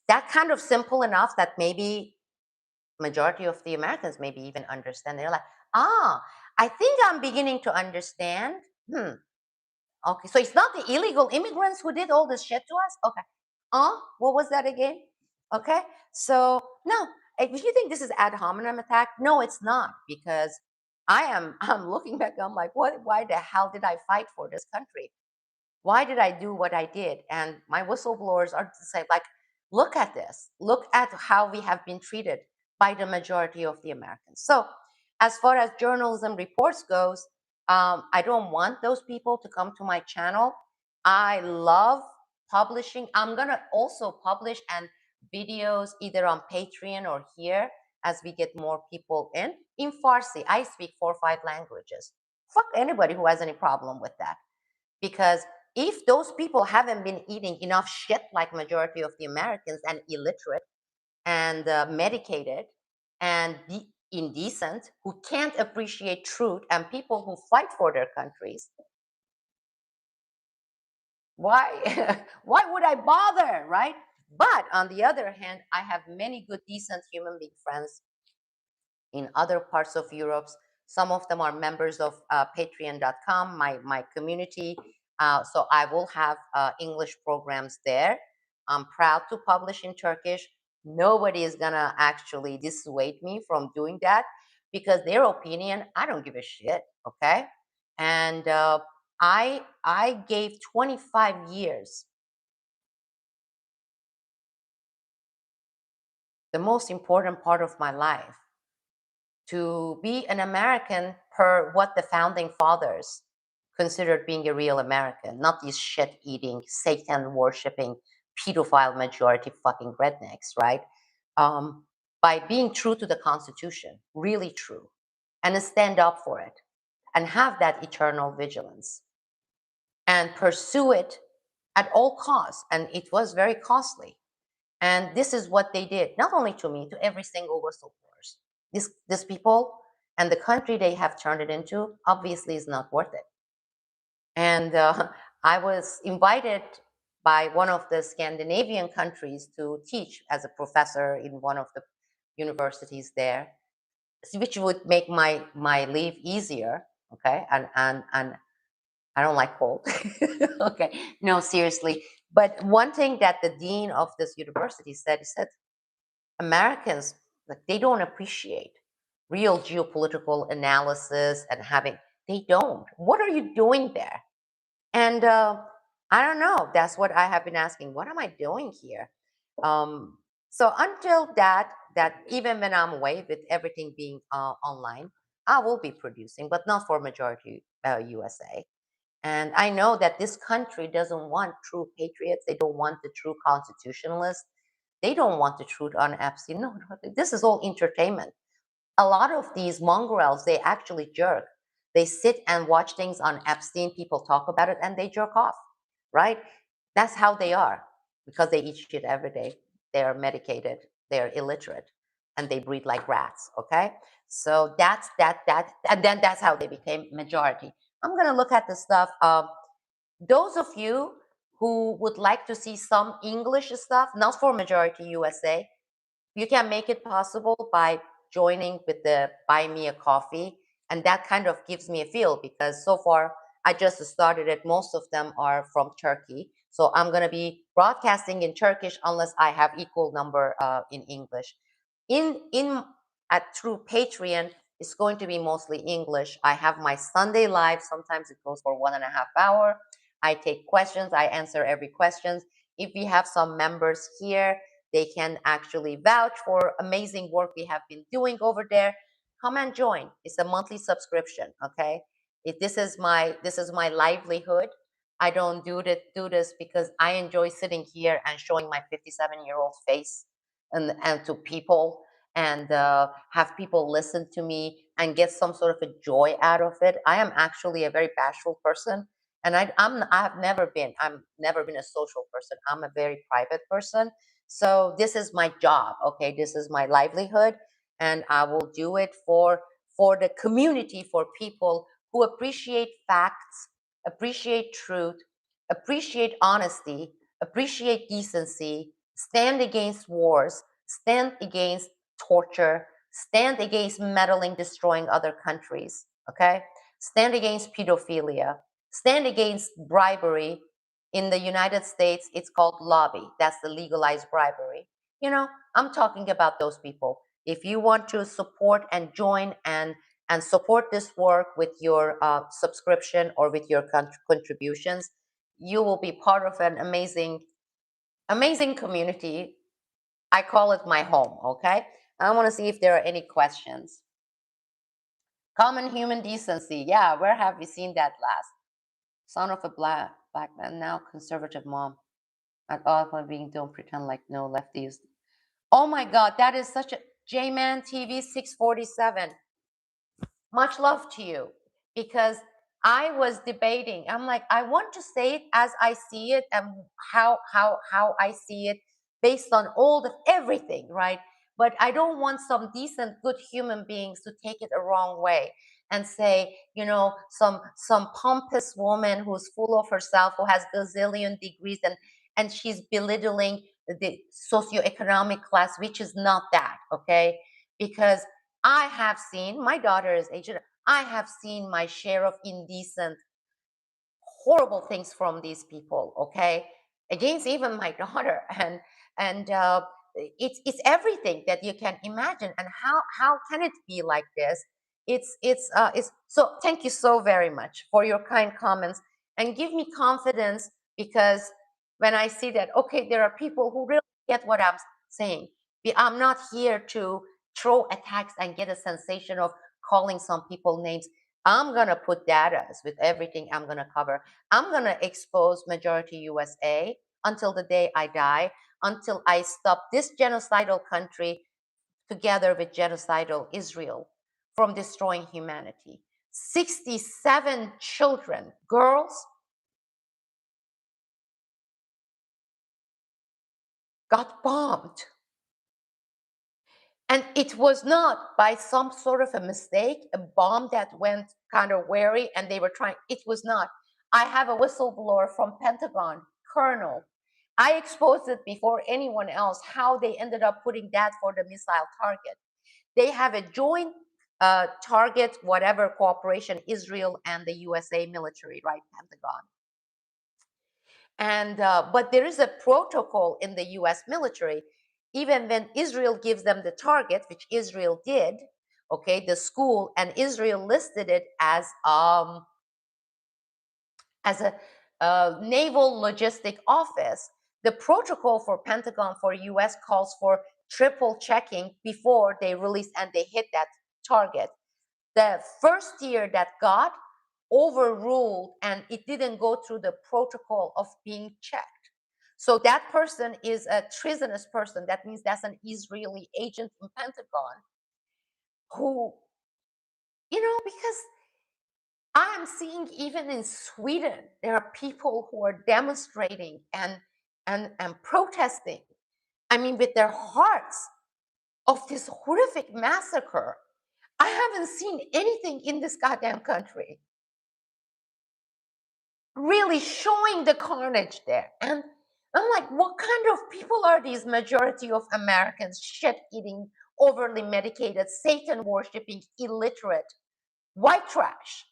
That kind of simple enough that maybe majority of the Americans maybe even understand. They're like, I think I'm beginning to understand. Okay, so it's not the illegal immigrants who did all this shit to us. Okay, what was that again? Okay, so no, if you think this is ad hominem attack, no, it's not because I'm looking back. I'm like, what? Why the hell did I fight for this country? Why did I do what I did? And my whistleblowers are to say, like, look at this. Look at how we have been treated by the majority of the Americans. So, as far as journalism reports goes, I don't want those people to come to my channel. I love publishing. I'm gonna also publish and videos either on Patreon or here as we get more people in Farsi. I speak 4 or 5 languages. Fuck anybody who has any problem with that because if those people haven't been eating enough shit like majority of the Americans and illiterate and medicated and indecent who can't appreciate truth and people who fight for their countries, why why would I bother, right? But on the other hand, I have many good decent human being friends in other parts of Europe. Some of them are members of patreon.com, my community. So I will have English programs there. I'm proud to publish in Turkish. Nobody is gonna actually dissuade me from doing that because their opinion, I don't give a shit, okay? And I gave 25 years, the most important part of my life, to be an American per what the founding fathers considered being a real American, not these shit eating, Satan worshipping, pedophile majority fucking rednecks, right? By being true to the Constitution, really true, and stand up for it and have that eternal vigilance and pursue it at all costs. And it was very costly. And this is what they did, not only to me, to every single whistleblowers. These people and the country they have turned it into obviously is not worth it. And I was invited by one of the Scandinavian countries to teach as a professor in one of the universities there, which would make my leave easier. Okay, and I don't like cold. Okay, no, seriously. But one thing that the dean of this university said, he said, Americans, like, they don't appreciate real geopolitical analysis and having, they don't. What are you doing there? And I don't know. That's what I have been asking. What am I doing here? Um, so until that even when I'm away with everything being online, I will be producing, but not for majority USA. And I know that this country doesn't want true patriots. They don't want the true constitutionalists. They don't want the truth on Epstein. No, no, this is all entertainment. A lot of these mongrels, they actually jerk. They sit and watch things on Epstein. People talk about it and they jerk off, right? That's how they are because they eat shit every day. They are medicated. They are illiterate, and they breed like rats. Okay, so and then that's how they became majority. I'm gonna look at the stuff. Those of you who would like to see some English stuff, not for majority USA, you can make it possible by joining with the Buy Me a Coffee, and that kind of gives me a feel because so far I just started it. Most of them are from Turkey, so I'm gonna be broadcasting in Turkish unless I have equal number in English. In at through Patreon, it's going to be mostly English. I have my Sunday live. Sometimes it goes for 1.5 hours. I take questions. I answer every questions. If we have some members here, they can actually vouch for amazing work we have been doing over there. Come and join. It's a monthly subscription. Okay. This is my livelihood. I don't do this because I enjoy sitting here and showing my 57-year-old face and to people and have people listen to me and get some sort of a joy out of it. I am actually a very bashful person, and I've never been a social person. I'm a very private person. So this is my job. Okay, this is my livelihood, and I will do it for the community, for people who appreciate facts, appreciate truth, appreciate honesty, appreciate decency, stand against wars, stand against torture, stand against meddling, destroying other countries, okay? Stand against pedophilia, stand against bribery. In the United States, it's called lobby. That's the legalized bribery. I'm talking about those people. If you want to support and join and support this work with your subscription or with your contributions, you will be part of an amazing community. I call it my home, okay? I want to see if there are any questions. Common human decency. Yeah, where have we seen that last? Son of a black man, now conservative mom. At all for being don't pretend like no lefties. Oh my god, that is such a J-Man TV 647. Much love to you, because I was debating. I'm like, I want to say it as I see it and how I see it based on all the everything, right? But I don't want some decent, good human beings to take it a wrong way and say, some pompous woman who's full of herself, who has gazillion degrees, and she's belittling the socioeconomic class, which is not that, okay? Because I have seen, my daughter is Asian, I have seen my share of indecent, horrible things from these people, okay? Against even my daughter. And it's everything that you can imagine. And how can it be like this? It's so thank you so very much for your kind comments and give me confidence, because when I see that, okay, there are people who really get what I'm saying. I'm not here to throw attacks and get a sensation of calling some people names. I'm gonna put data with everything I'm gonna cover. I'm gonna expose majority USA until the day I die, until I stop this genocidal country together with genocidal Israel from destroying humanity. 67 children, girls, got bombed. And it was not by some sort of a mistake, a bomb that went kind of wary and they were trying. It was not. I have a whistleblower from Pentagon, Colonel. I exposed it before anyone else, how they ended up putting that for the missile target. They have a joint target, whatever cooperation, Israel and the USA military, right? Pentagon. And but there is a protocol in the US military. Even when Israel gives them the target, which Israel did, okay, the school, and Israel listed it as a naval logistic office, the protocol for Pentagon for US calls for triple checking before they release and they hit that target. The first year that got overruled and it didn't go through the protocol of being checked. So that person is a treasonous person. That means that's an Israeli agent in Pentagon who, because I am seeing even in Sweden, there are people who are demonstrating and protesting. I mean, with their hearts of this horrific massacre. I haven't seen anything in this goddamn country really showing the carnage there. And I'm like, what kind of people are these majority of Americans, shit eating, overly medicated, Satan worshiping, illiterate white trash.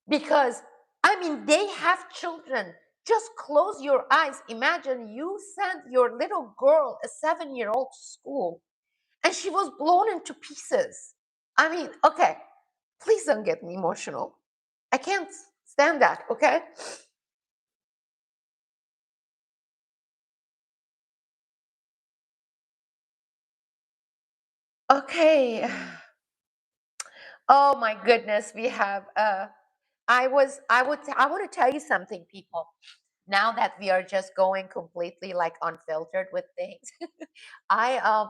Because, I mean, they have children. Just close your eyes. Imagine you sent your little girl, a 7-year-old, to school, and she was blown into pieces. I mean, okay, please don't get me emotional. I can't stand that, okay? Okay. Oh my goodness, we have I want to tell you something, people. Now that we are just going completely like unfiltered with things. I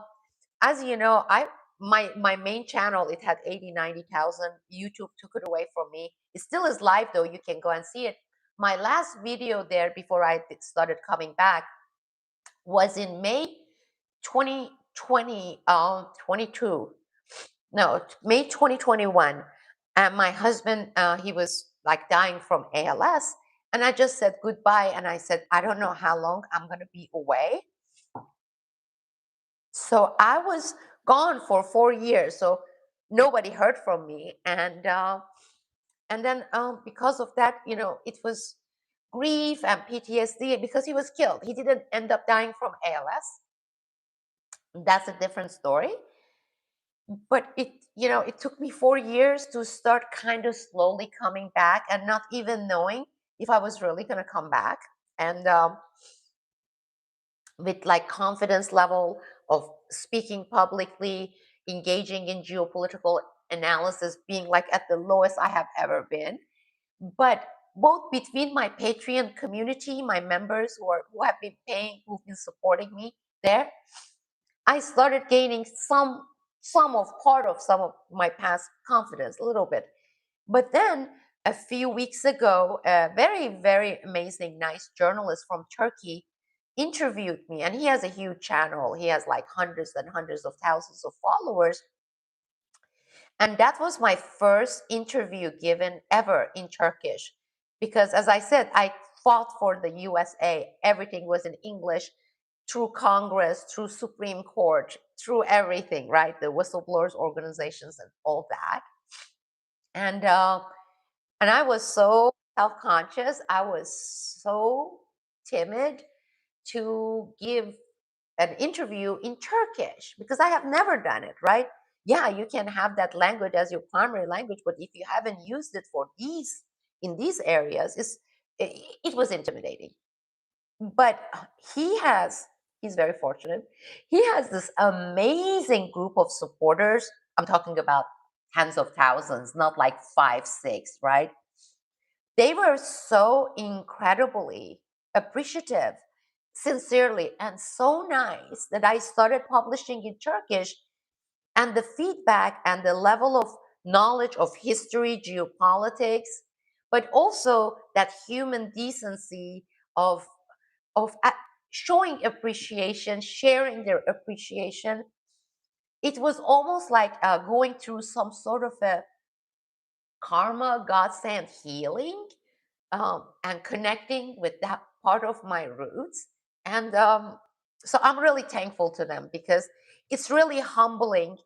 as you know, I my main channel, it had 80, 90,000. YouTube took it away from me. It still is live though. You can go and see it. My last video there before I started coming back was in May 2020 22. No, May 2021. And my husband, he was like dying from ALS. And I just said goodbye. And I said, I don't know how long I'm going to be away. So I was gone for 4 years. So nobody heard from me. And then because of that, you know, it was grief and PTSD because he was killed. He didn't end up dying from ALS. That's a different story. But it, you know, it took me 4 years to start kind of slowly coming back and not even knowing if I was really going to come back. And with like confidence level of speaking publicly, engaging in geopolitical analysis being like at the lowest I have ever been. But both between my Patreon community, my members who have been paying, who've been supporting me there, I started gaining some of part of some of my past confidence a little bit. But then a few weeks ago, a very, very amazing, nice journalist from Turkey interviewed me, and he has a huge channel. He has like hundreds and hundreds of thousands of followers. And that was my first interview given ever in Turkish. Because as I said, I fought for the USA. Everything was in English through Congress, through Supreme Court, through everything, right? The whistleblowers organizations and all that. And I was so self-conscious. I was so timid to give an interview in Turkish because I have never done it, right? Yeah, you can have that language as your primary language, but if you haven't used it for these in these areas, it was intimidating. But he has he's very fortunate. He has this amazing group of supporters. I'm talking about tens of thousands, not like five, six, right? They were so incredibly appreciative, sincerely, and so nice that I started publishing in Turkish. And the feedback and the level of knowledge of history, geopolitics, but also that human decency of of showing appreciation, sharing their appreciation. It was almost like going through some sort of a karma, God sent healing, and connecting with that part of my roots. And so I'm really thankful to them because it's really humbling.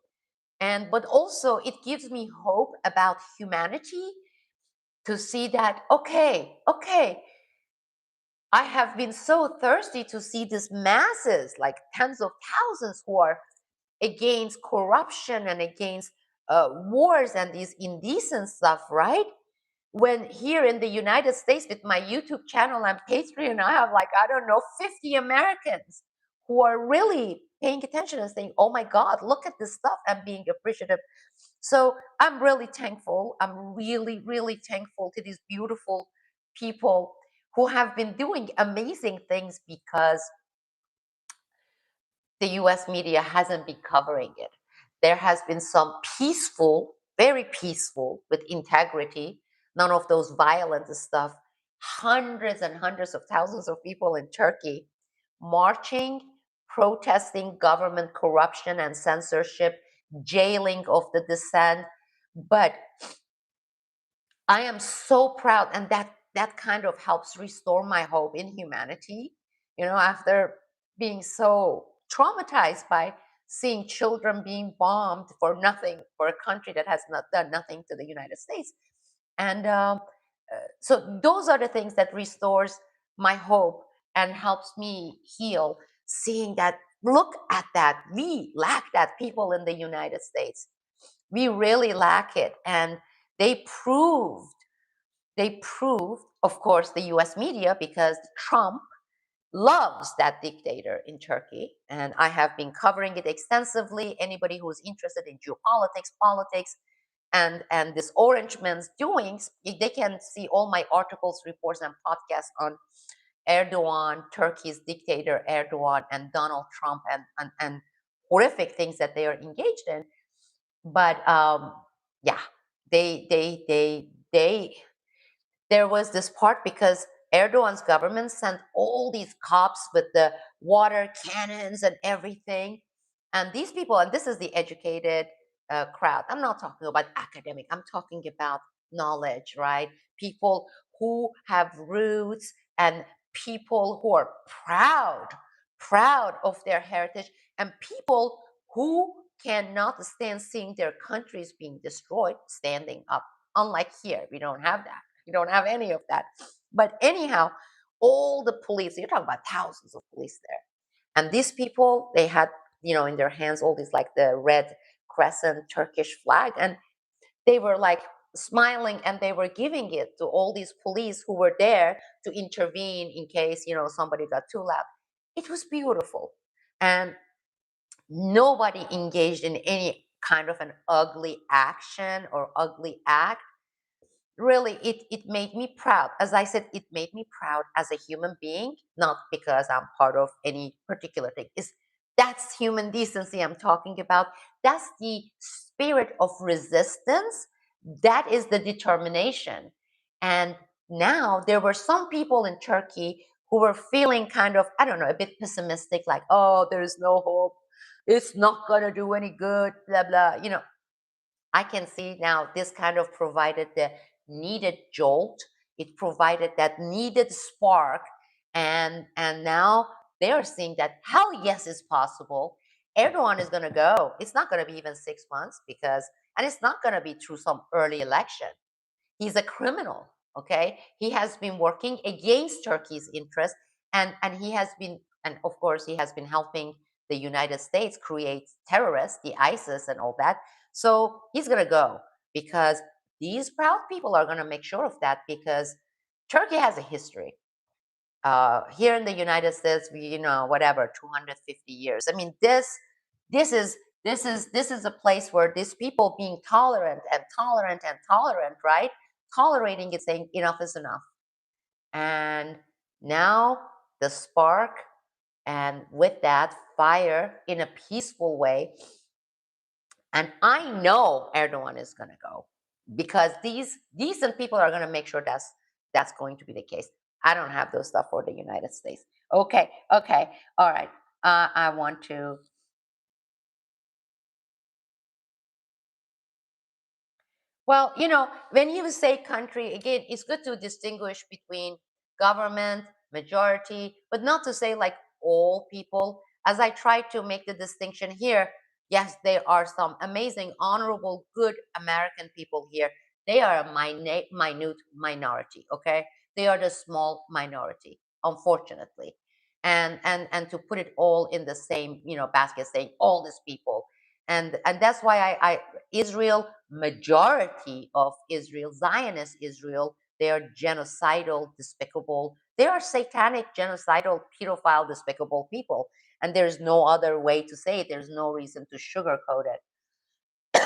And but also it gives me hope about humanity to see that, okay, I have been so thirsty to see these masses, like tens of thousands, who are against corruption and against wars and these indecent stuff, right? When here in the United States with my YouTube channel and Patreon, I have like, I don't know, 50 Americans who are really paying attention and saying, oh my God, look at this stuff and being appreciative. So I'm really thankful. I'm really, really thankful to these beautiful people who have been doing amazing things because the US media hasn't been covering it. There has been some peaceful, very peaceful, with integrity, none of those violent stuff, hundreds and hundreds of thousands of people in Turkey marching, protesting government corruption and censorship, jailing of the dissent. But I am so proud, and that kind of helps restore my hope in humanity. You know, after being so traumatized by seeing children being bombed for nothing, for a country that has not done nothing to the United States. And so those are the things that restores my hope and helps me heal, seeing that, look at that, we lack that, people in the United States, we really lack it. And they proved, of course, the US media, because Trump loves that dictator in Turkey. And I have been covering it extensively. Anybody who's interested in geopolitics, politics, and this orange man's doings, they can see all my articles, reports, and podcasts on Erdogan, Turkey's dictator Erdogan, and Donald Trump, and horrific things that they are engaged in. But yeah, they there was this part because Erdogan's government sent all these cops with the water cannons and everything. And these people, and this is the educated crowd. I'm not talking about academic, I'm talking about knowledge, right? People who have roots, and people who are proud of their heritage, and people who cannot stand seeing their countries being destroyed, standing up. Unlike here, we don't have that. You don't have any of that. But anyhow, all the police, you're talking about thousands of police there. And these people, they had, in their hands all these, like, the red crescent Turkish flag. And they were like smiling, and they were giving it to all these police who were there to intervene in case, somebody got too loud. It was beautiful. And nobody engaged in any kind of an ugly action or ugly act. Really, it made me proud. As I said, it made me proud as a human being, not because I'm part of any particular thing. That's human decency I'm talking about. That's the spirit of resistance. That is the determination. And now there were some people in Turkey who were feeling kind of, I don't know, a bit pessimistic, like, oh, there's no hope. It's not going to do any good, blah, blah. I can see now this kind of provided the needed jolt. It provided that needed spark. And now they are seeing that hell yes is possible. Erdogan is going to go. It's not going to be even 6 months, and it's not going to be through some early election. He's a criminal, okay? He has been working against Turkey's interest, and he has been, and of course, he has been helping the United States create terrorists, the ISIS and all that. So he's gonna go, because these proud people are gonna make sure of that, because Turkey has a history. Here in the United States, we, whatever, 250 years. I mean, this is this is a place where these people being tolerant and tolerant and tolerant, right? Tolerating it, saying enough is enough. And now the spark, and with that fire in a peaceful way. And I know Erdogan is going to go, because these decent people are going to make sure that's going to be the case. I don't have those stuff for the United States. Okay, okay, all right. I want to. Well, when you say country, again, it's good to distinguish between government, majority, but not to say like all people. As I try to make the distinction here, yes, there are some amazing, honorable, good American people here. They are a minute minority, okay? They are the small minority, unfortunately. And to put it all in the same, basket, saying all these people. And that's why I Israel, majority of Israel, Zionist Israel, they are genocidal, despicable. They are satanic, genocidal, pedophile, despicable people. And there's no other way to say it. There's no reason to sugarcoat it.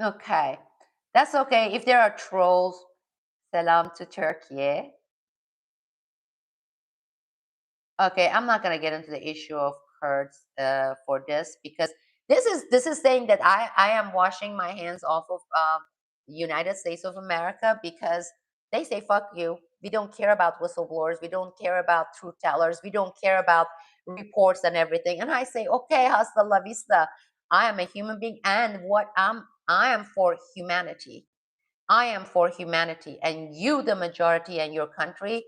Okay. That's okay. If there are trolls, salam to Turkey. Okay, I'm not going to get into the issue of Kurds for this, because this is saying that I am washing my hands off of the United States of America, because they say fuck you. We don't care about whistleblowers. We don't care about truth tellers. We don't care about reports and everything. And I say, okay, hasta la vista. I am a human being, and I am for humanity. I am for humanity, and you, the majority, and your country,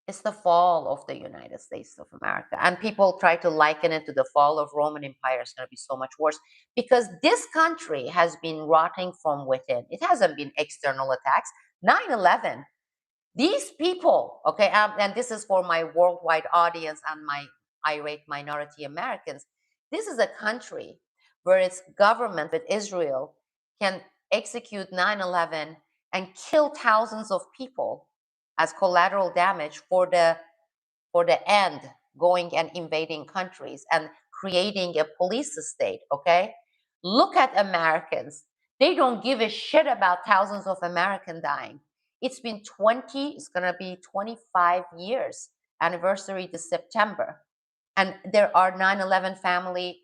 It's the fall of the United States of America. And people try to liken it to the fall of Roman Empire. It's going to be so much worse because this country has been rotting from within. It hasn't been external attacks. 9/11, these people, okay, and this is for my worldwide audience and my irate minority Americans. This is a country where its government with Israel can execute 9/11 and kill thousands of people as collateral damage for the end, going and invading countries and creating a police state, okay? Look at Americans. They don't give a shit about thousands of Americans dying. It's been 20, it's gonna be 25 years anniversary this September. And there are 9/11 family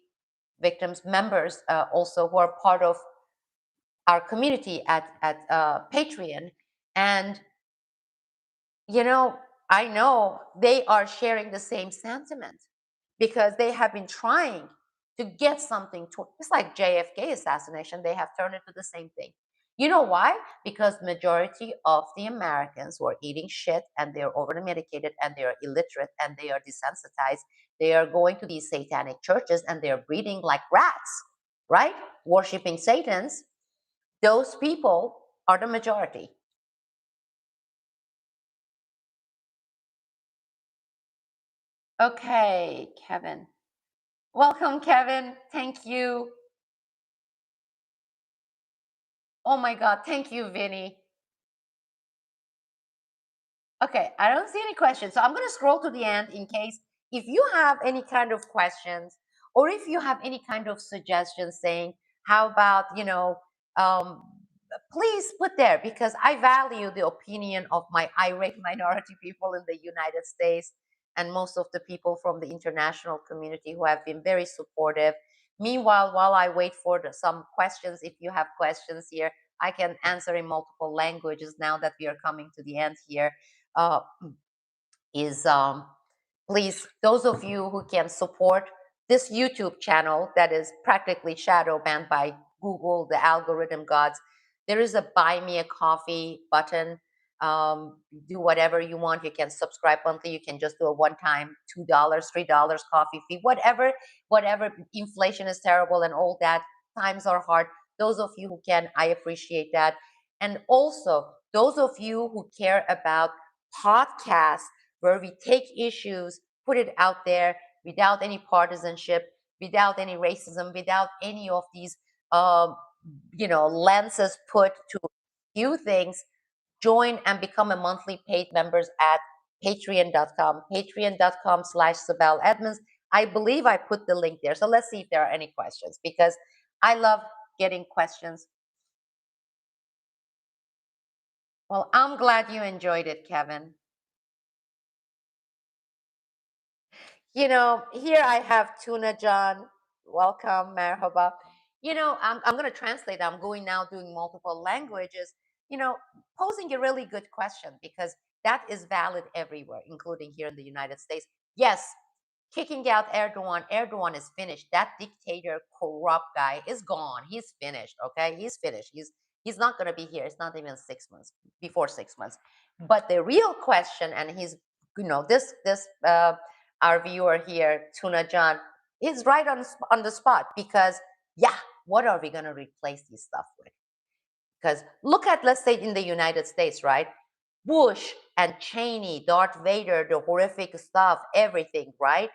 victims members also who are part of our community at Patreon. And you know, I know they are sharing the same sentiment because they have been trying to get something to it's like JFK assassination. They have turned it to the same thing. You know why? Because majority of the Americans who are eating shit and they're over medicated and they are illiterate and they are desensitized, they are going to these satanic churches and they're breeding like rats, right? Worshipping Satans. Those people are the majority. Okay, Kevin. Welcome, Kevin. Thank you. Oh my God. Thank you, Vinny. Okay, I don't see any questions. So I'm going to scroll to the end in case if you have any kind of questions or if you have any kind of suggestions saying, how about, um, please put there because I value the opinion of my irate minority people in the United States and most of the people from the international community who have been very supportive. Meanwhile, while I wait for some questions, if you have questions here, I can answer in multiple languages now that we are coming to the end here. Uh, is please, those of you who can support this YouTube channel that is practically shadow banned by Google, the algorithm gods, there is a buy me a coffee button. Do whatever you want. You can subscribe monthly. You can just do a one time $2, $3 coffee fee, whatever, whatever. Inflation is terrible and all that. Times are hard. Those of you who can, I appreciate that. And also, those of you who care about podcasts where we take issues, put it out there without any partisanship, without any racism, without any of these, um, lenses put to few things. Join and become a monthly paid members at patreon.com, patreon.com/Sibel Edmonds. I believe I put the link there. So let's see if there are any questions because I love getting questions. Well, I'm glad you enjoyed it, Kevin. Here I have Tuna John. Welcome, merhaba. I'm going to translate. I'm going now doing multiple languages. You know, posing a really good question because that is valid everywhere, including here in the United States. Yes, kicking out Erdogan. Erdogan is finished. That dictator, corrupt guy is gone. He's finished. Okay, he's finished. He's not going to be here. It's not even 6 months before 6 months. But the real question, and he's this our viewer here, Tuna John, is right on the spot because yeah, what are we going to replace this stuff with? Because look at, let's say, in the United States, right? Bush and Cheney, Darth Vader, the horrific stuff, everything, right?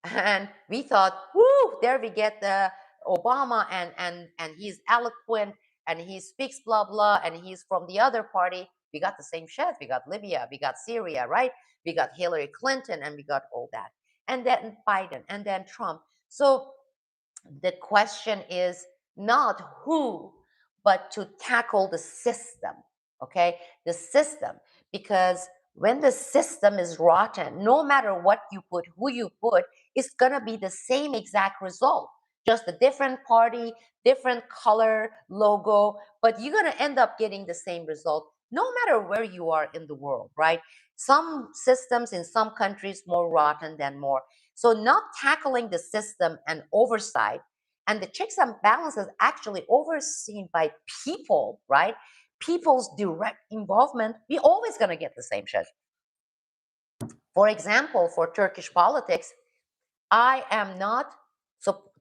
And we thought, whoo, there we get the Obama, and he's eloquent and he speaks blah blah, and he's from the other party. We got the same shit. We got Libya, we got Syria, right? We got Hillary Clinton, and we got all that, and then Biden, and then Trump. So the question is not who, but to tackle the system, okay? The system, because when the system is rotten, no matter what you put, who you put, it's gonna be the same exact result, just a different party, different color, logo, but you're gonna end up getting the same result no matter where you are in the world, right? Some systems in some countries more rotten than more. So not tackling the system and oversight and the checks and balances actually overseen by people, right? People's direct involvement, we're always going to get the same shit. For example, for Turkish politics, I am not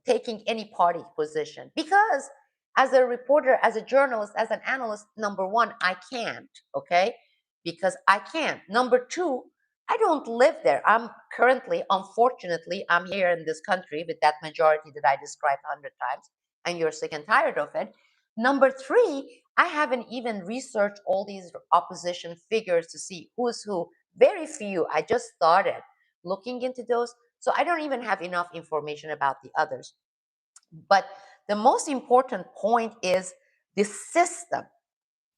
taking any party position because as a reporter, as a journalist, as an analyst, number one, I can't, okay? Because I can't. Number two, I don't live there. I'm currently, unfortunately, I'm here in this country with that majority that I described 100 times, and you're sick and tired of it. Number three, I haven't even researched all these opposition figures to see who's who. Very few. I just started looking into those. So I don't even have enough information about the others. But the most important point is the system,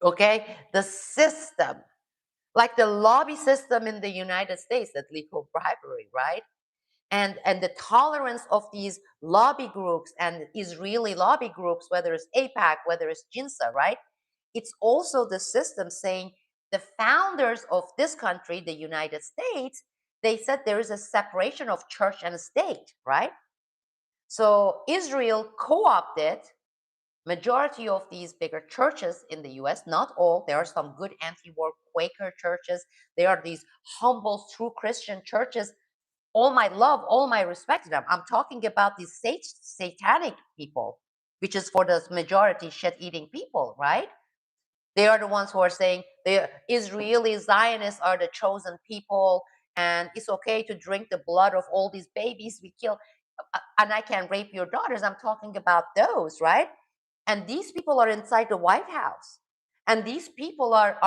okay? The system, like the lobby system in the United States, that legal bribery, right? And the tolerance of these lobby groups and Israeli lobby groups, whether it's AIPAC, whether it's JINSA, right? It's also the system saying the founders of this country, the United States, they said there is a separation of church and state, right? So Israel co-opted majority of these bigger churches in the US, not all. There are some good anti-war Quaker churches. There are these humble, true Christian churches. All my love, all my respect to them. I'm talking about these satanic people, which is for the majority shit-eating people, right? They are the ones who are saying the Israeli Zionists are the chosen people, and it's okay to drink the blood of all these babies we kill, and I can rape your daughters. I'm talking about those, right? And these people are inside the White House, and these people are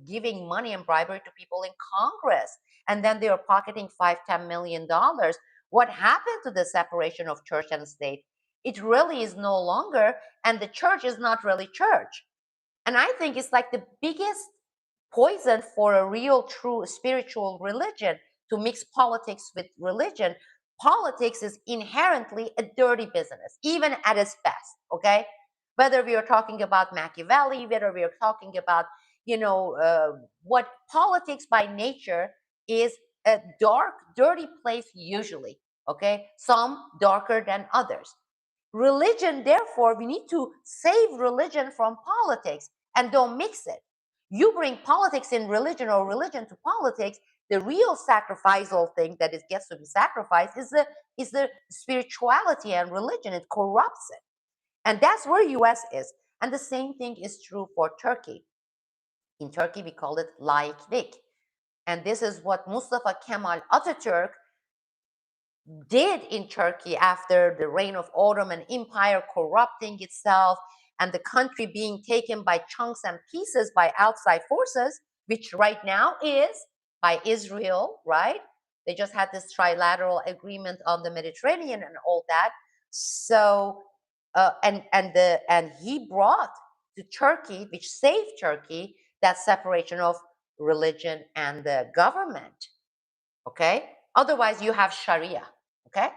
giving money and bribery to people in Congress, and then they are pocketing $5-10 million. What happened to the separation of church and state? It really is no longer, and the church is not really church. And I think it's like the biggest poison for a real, true spiritual religion to mix politics with religion. Politics is inherently a dirty business, even at its best, okay? Whether we are talking about Machiavelli, whether we are talking about, what politics by nature is a dark, dirty place usually, okay? Some darker than others. Religion, therefore, we need to save religion from politics and don't mix it. You bring politics in religion or religion to politics, the real sacrificial thing that it gets to be sacrificed is the spirituality and religion. It corrupts it. And that's where US is. And the same thing is true for Turkey. In Turkey, we call it laiklik. And this is what Mustafa Kemal Atatürk did in Turkey after the reign of Ottoman Empire corrupting itself and the country being taken by chunks and pieces by outside forces, which right now is by Israel, right? They just had this trilateral agreement on the Mediterranean and all that. So, and he brought to Turkey, which saved Turkey, that separation of religion and the government. Okay? Otherwise, you have Sharia. Okay?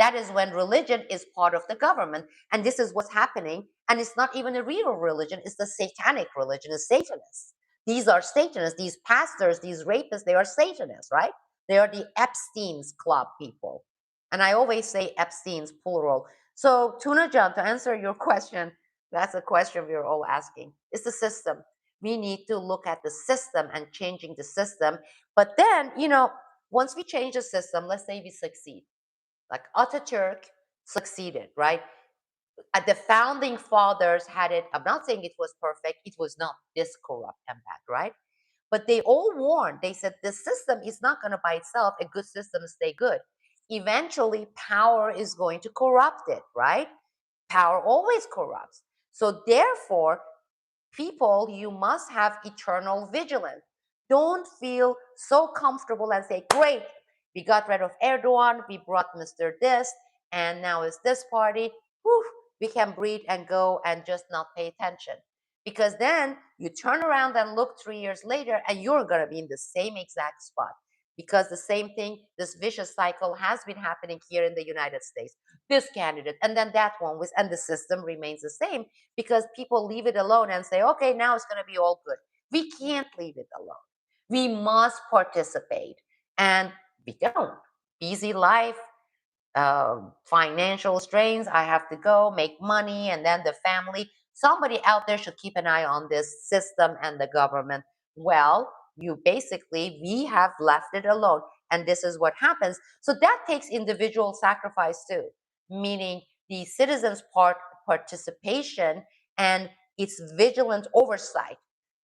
That is when religion is part of the government. And this is what's happening. And it's not even a real religion, it's the satanic religion, it's Satanists. These are Satanists, these pastors, these rapists, they are Satanists, right? They are the Epstein's Club people. And I always say Epstein's plural. So, Tuna John, to answer your question, that's a question we're all asking. It's the system. We need to look at the system and changing the system. But then, once we change the system, let's say we succeed, like Ataturk succeeded, right? The founding fathers had it. I'm not saying it was perfect. It was not this corrupt and bad, right? But they all warned. They said the system is not going to by itself, a good system stay good. Eventually, power is going to corrupt it, right? Power always corrupts. So therefore, people, you must have eternal vigilance. Don't feel so comfortable and say, great, we got rid of Erdogan, we brought Mr. This, and now it's this party. Whew, we can breathe and go and just not pay attention. Because then you turn around and look 3 years later and you're going to be in the same exact spot. Because the same thing, this vicious cycle has been happening here in the United States. This candidate, and then that one was, and the system remains the same because people leave it alone and say, okay, now it's going to be all good. We can't leave it alone. We must participate. And we don't. Busy life, financial strains. I have to go make money, and then the family. Somebody out there should keep an eye on this system and the government. Well, we have left it alone. And this is what happens. So that takes individual sacrifice too, meaning the citizens' participation and its vigilant oversight.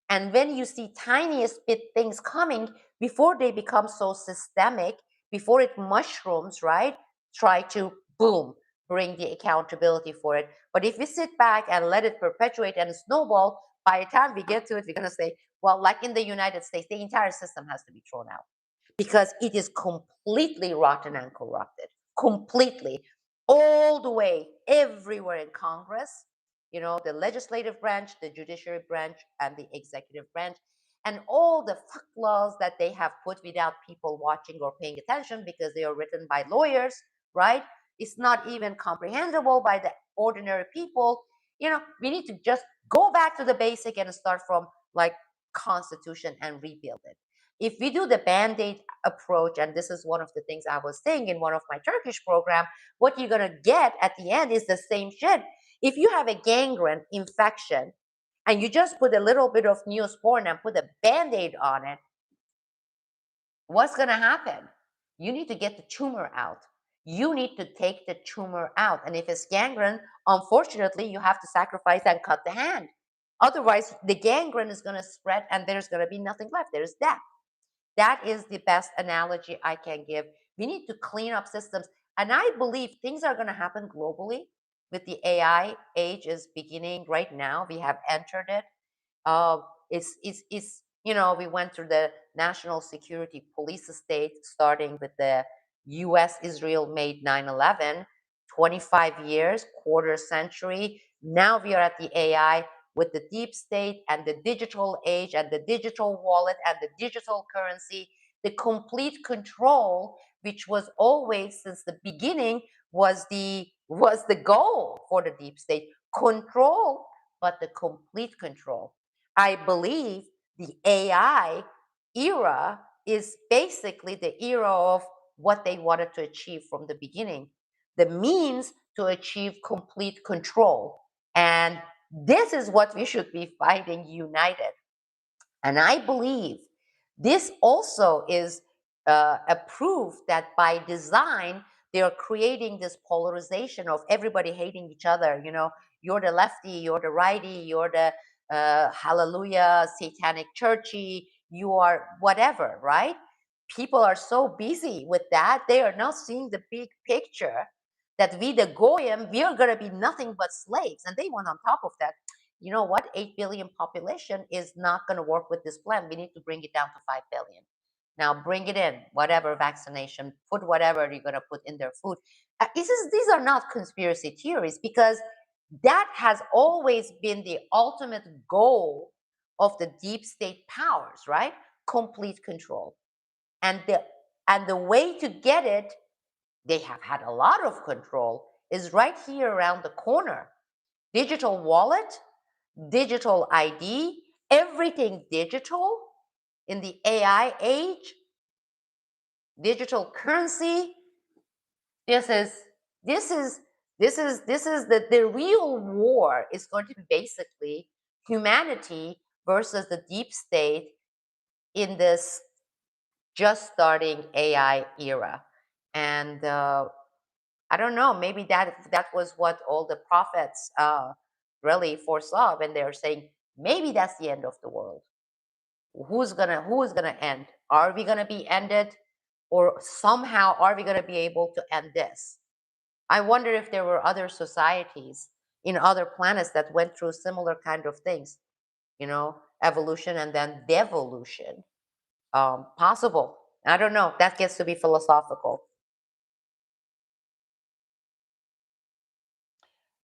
And when you see tiniest bit things coming, before they become so systemic, before it mushrooms, right? Try to boom, bring the accountability for it. But if we sit back and let it perpetuate and snowball, by the time we get to it, we're going to say, well, like in the United States, the entire system has to be thrown out because it is completely rotten and corrupted, completely, all the way, everywhere in Congress, the legislative branch, the judiciary branch, and the executive branch, and all the fuck laws that they have put without people watching or paying attention because they are written by lawyers, right? It's not even comprehensible by the ordinary people. We need to just go back to the basic and start from like constitution and rebuild it. If we do the band-aid approach, and this is one of the things I was saying in one of my Turkish program, what you're gonna get at the end is the same shit. If you have a gangrene infection and you just put a little bit of Neosporin and put a band-aid on it, what's gonna happen? You need to get the tumor out. You need to take the tumor out. And if it's gangrene, unfortunately, you have to sacrifice and cut the hand. Otherwise, the gangrene is gonna spread and there's gonna be nothing left. There's death. That is the best analogy I can give. We need to clean up systems. And I believe things are going to happen globally with the AI age is beginning right now. We have entered it. Uh, we went through the national security police state, starting with the US Israel made 9/11, 25 years, quarter century. Now we are at the AI with the deep state and the digital age and the digital wallet and the digital currency, the complete control, which was always since the beginning was the goal for the deep state. Control, but the complete control. I believe the AI era is basically the era of what they wanted to achieve from the beginning, the means to achieve complete control. And this is what we should be fighting united. And I believe this also is a proof that by design, they are creating this polarization of everybody hating each other. You're the lefty, you're the righty, you're the hallelujah, satanic churchy, you are whatever, right? People are so busy with that, they are not seeing the big picture that we, the Goyim, we are going to be nothing but slaves. And they want on top of that, you know what, 8 billion population is not going to work with this plan. We need to bring it down to 5 billion. Now bring it in, whatever vaccination, put whatever you're going to put in their food. These are not conspiracy theories because that has always been the ultimate goal of the deep state powers, right? Complete control. And the way to get it, they have had a lot of control, is right here around the corner. Digital wallet, digital ID, everything digital in the AI age, digital currency. This is this is the real war is going to be basically humanity versus the deep state in this just starting AI era. And I don't know, maybe that was what all the prophets really foresaw when they were saying maybe that's the end of the world. Who is gonna end? Are we gonna be ended, or somehow are we gonna be able to end this? I wonder if there were other societies in other planets that went through similar kind of things, evolution and then devolution. Possible. I don't know. That gets to be philosophical.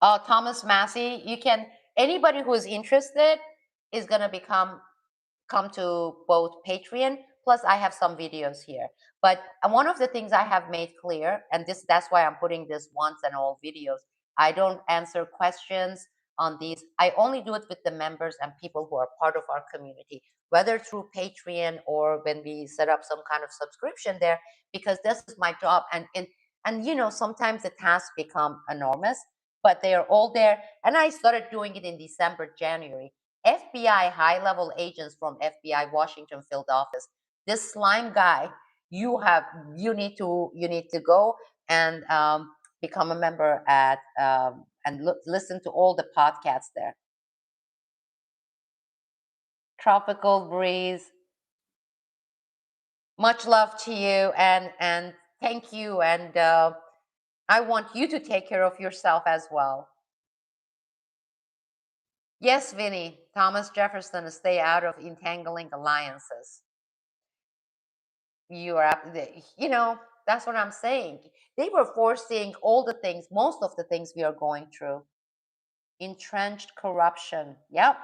Thomas Massey, anybody who is interested is gonna come to both Patreon. Plus, I have some videos here. But one of the things I have made clear, and that's why I'm putting this once and all videos. I don't answer questions on these. I only do it with the members and people who are part of our community, whether through Patreon or when we set up some kind of subscription there, because this is my job. And sometimes the tasks become enormous, but they are all there. And I started doing it in December, January. FBI high-level agents from FBI Washington field office. This slime guy, you need to go and become a member at and listen to all the podcasts there. Tropical breeze. Much love to you, and thank you, and I want you to take care of yourself as well. Yes, Vinny, Thomas Jefferson, stay out of entangling alliances. You are, you know, that's what I'm saying. They were foreseeing all the things, most of the things we are going through. Entrenched corruption. Yep.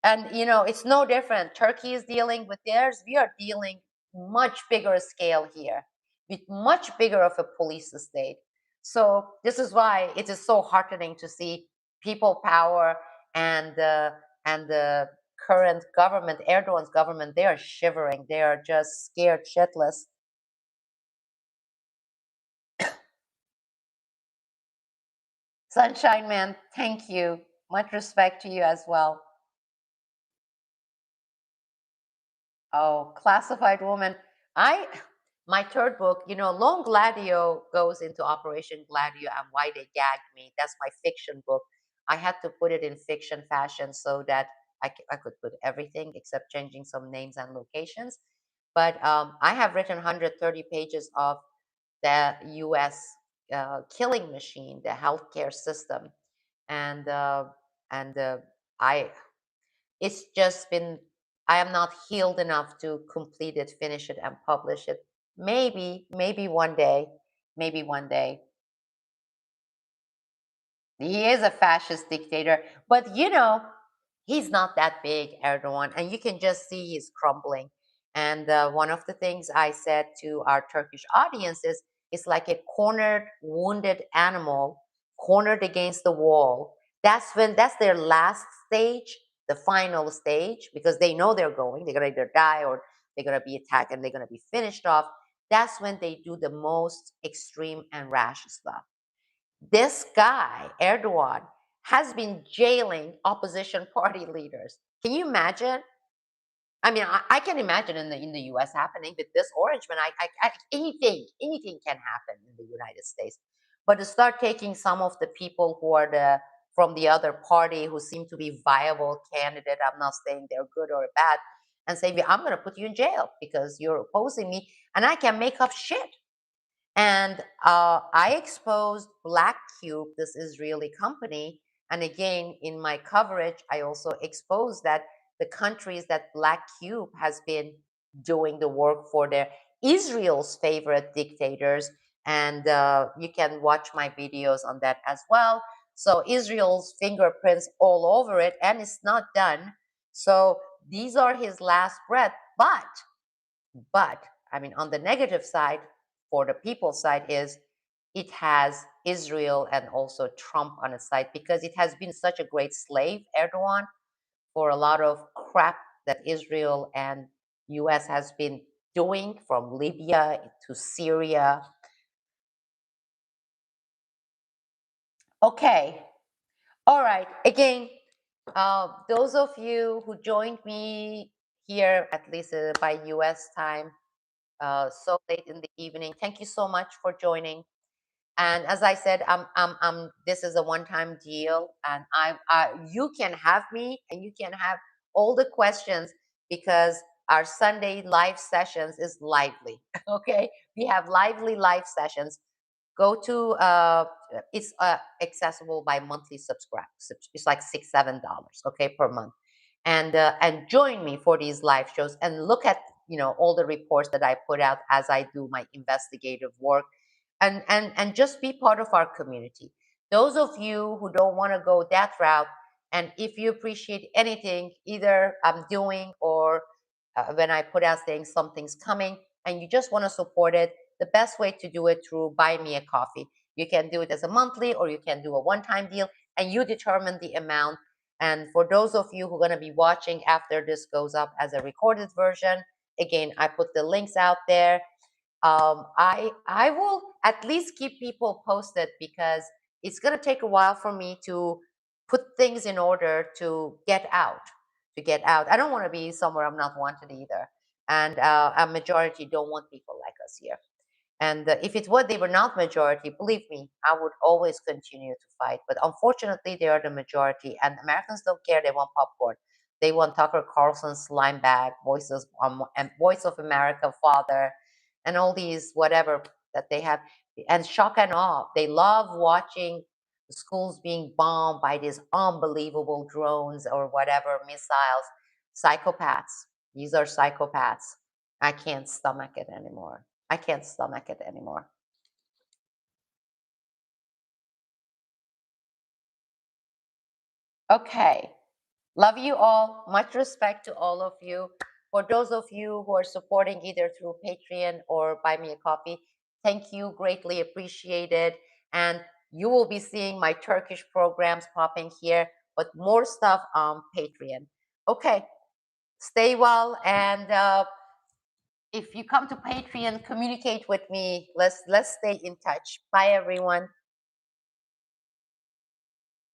And, you know, it's no different. Turkey is dealing with theirs. We are dealing much bigger scale here with much bigger of a police state. So this is why it is so heartening to see people power and the current government, Erdogan's government, they are shivering. They are just scared shitless. Sunshine Man, thank you. Much respect to you as well. Oh, Classified Woman. I my third book, you know, Lone Gladio goes into Operation Gladio and why they gagged me. That's my fiction book. I had to put it in fiction fashion so that I could put everything except changing some names and locations. But I have written 130 pages of the U.S. Killing machine, the healthcare system, and uh, and I it's just been, I am not healed enough to complete it, finish it, and publish it. Maybe one day, maybe one day. He is a fascist dictator, but you know, he's not that big, Erdogan, and you can just see he's crumbling. And one of the things I said to our Turkish audience is, it's like a cornered, wounded animal cornered against the wall. That's their last stage, the final stage, because they know they're gonna either die or they're gonna be attacked and they're gonna be finished off. That's when they do the most extreme and rash stuff. This guy, Erdogan, has been jailing opposition party leaders. Can you imagine? I mean, I can imagine in the U.S. happening with this orange man. Anything can happen in the United States. But to start taking some of the people who are the from the other party who seem to be viable candidate, I'm not saying they're good or bad, and say, I'm going to put you in jail because you're opposing me, and I can make up shit. And I exposed Black Cube, this Israeli company. And again, in my coverage, I also exposed that the countries that Black Cube has been doing the work for their Israel's favorite dictators. And you can watch my videos on that as well. So Israel's fingerprints all over it, and it's not done. So these are his last breath. But I mean, on the negative side, for the people side, is it has Israel and also Trump on its side because it has been such a great slave, Erdogan, for a lot of crap that Israel and US has been doing from Libya to Syria. Okay. All right. Again, those of you who joined me here, at least by US time, so late in the evening. Thank you so much for joining. And as I said, this is a one-time deal, and you can have me, and you can have all the questions because our Sunday live sessions is lively. Okay, we have lively live sessions. Go to it's accessible by monthly subscribe. It's like $6-7, okay, per month, and join me for these live shows and look at all the reports that I put out as I do my investigative work, and just be part of our community. Those of you who don't want to go that route, and if you appreciate anything, either I'm doing or when I put out saying something's coming, and you just want to support it, the best way to do it through buy me a coffee. You can do it as a monthly or you can do a one-time deal, and you determine the amount. And for those of you who are going to be watching after this goes up as a recorded version, again, I put the links out there. I will at least keep people posted because it's going to take a while for me to put things in order to get out. to get out. I don't want to be somewhere I'm not wanted either. And a majority don't want people like us here. And if it was they were not majority, believe me, I would always continue to fight. But unfortunately, they are the majority, and Americans don't care. They want popcorn. They want Tucker Carlson, slime bag, voices, and Voice of America, father, and all these whatever that they have, and shock and awe. They love watching the schools being bombed by these unbelievable drones or whatever missiles. Psychopaths. These are psychopaths. I can't stomach it anymore. I can't stomach it anymore. Okay. Love you all. Much respect to all of you. For those of you who are supporting either through Patreon or Buy Me a Coffee, thank you. Greatly appreciated. And you will be seeing my Turkish programs popping here, but more stuff on Patreon. Okay. Stay well. And if you come to Patreon, communicate with me. Let's stay in touch. Bye, everyone.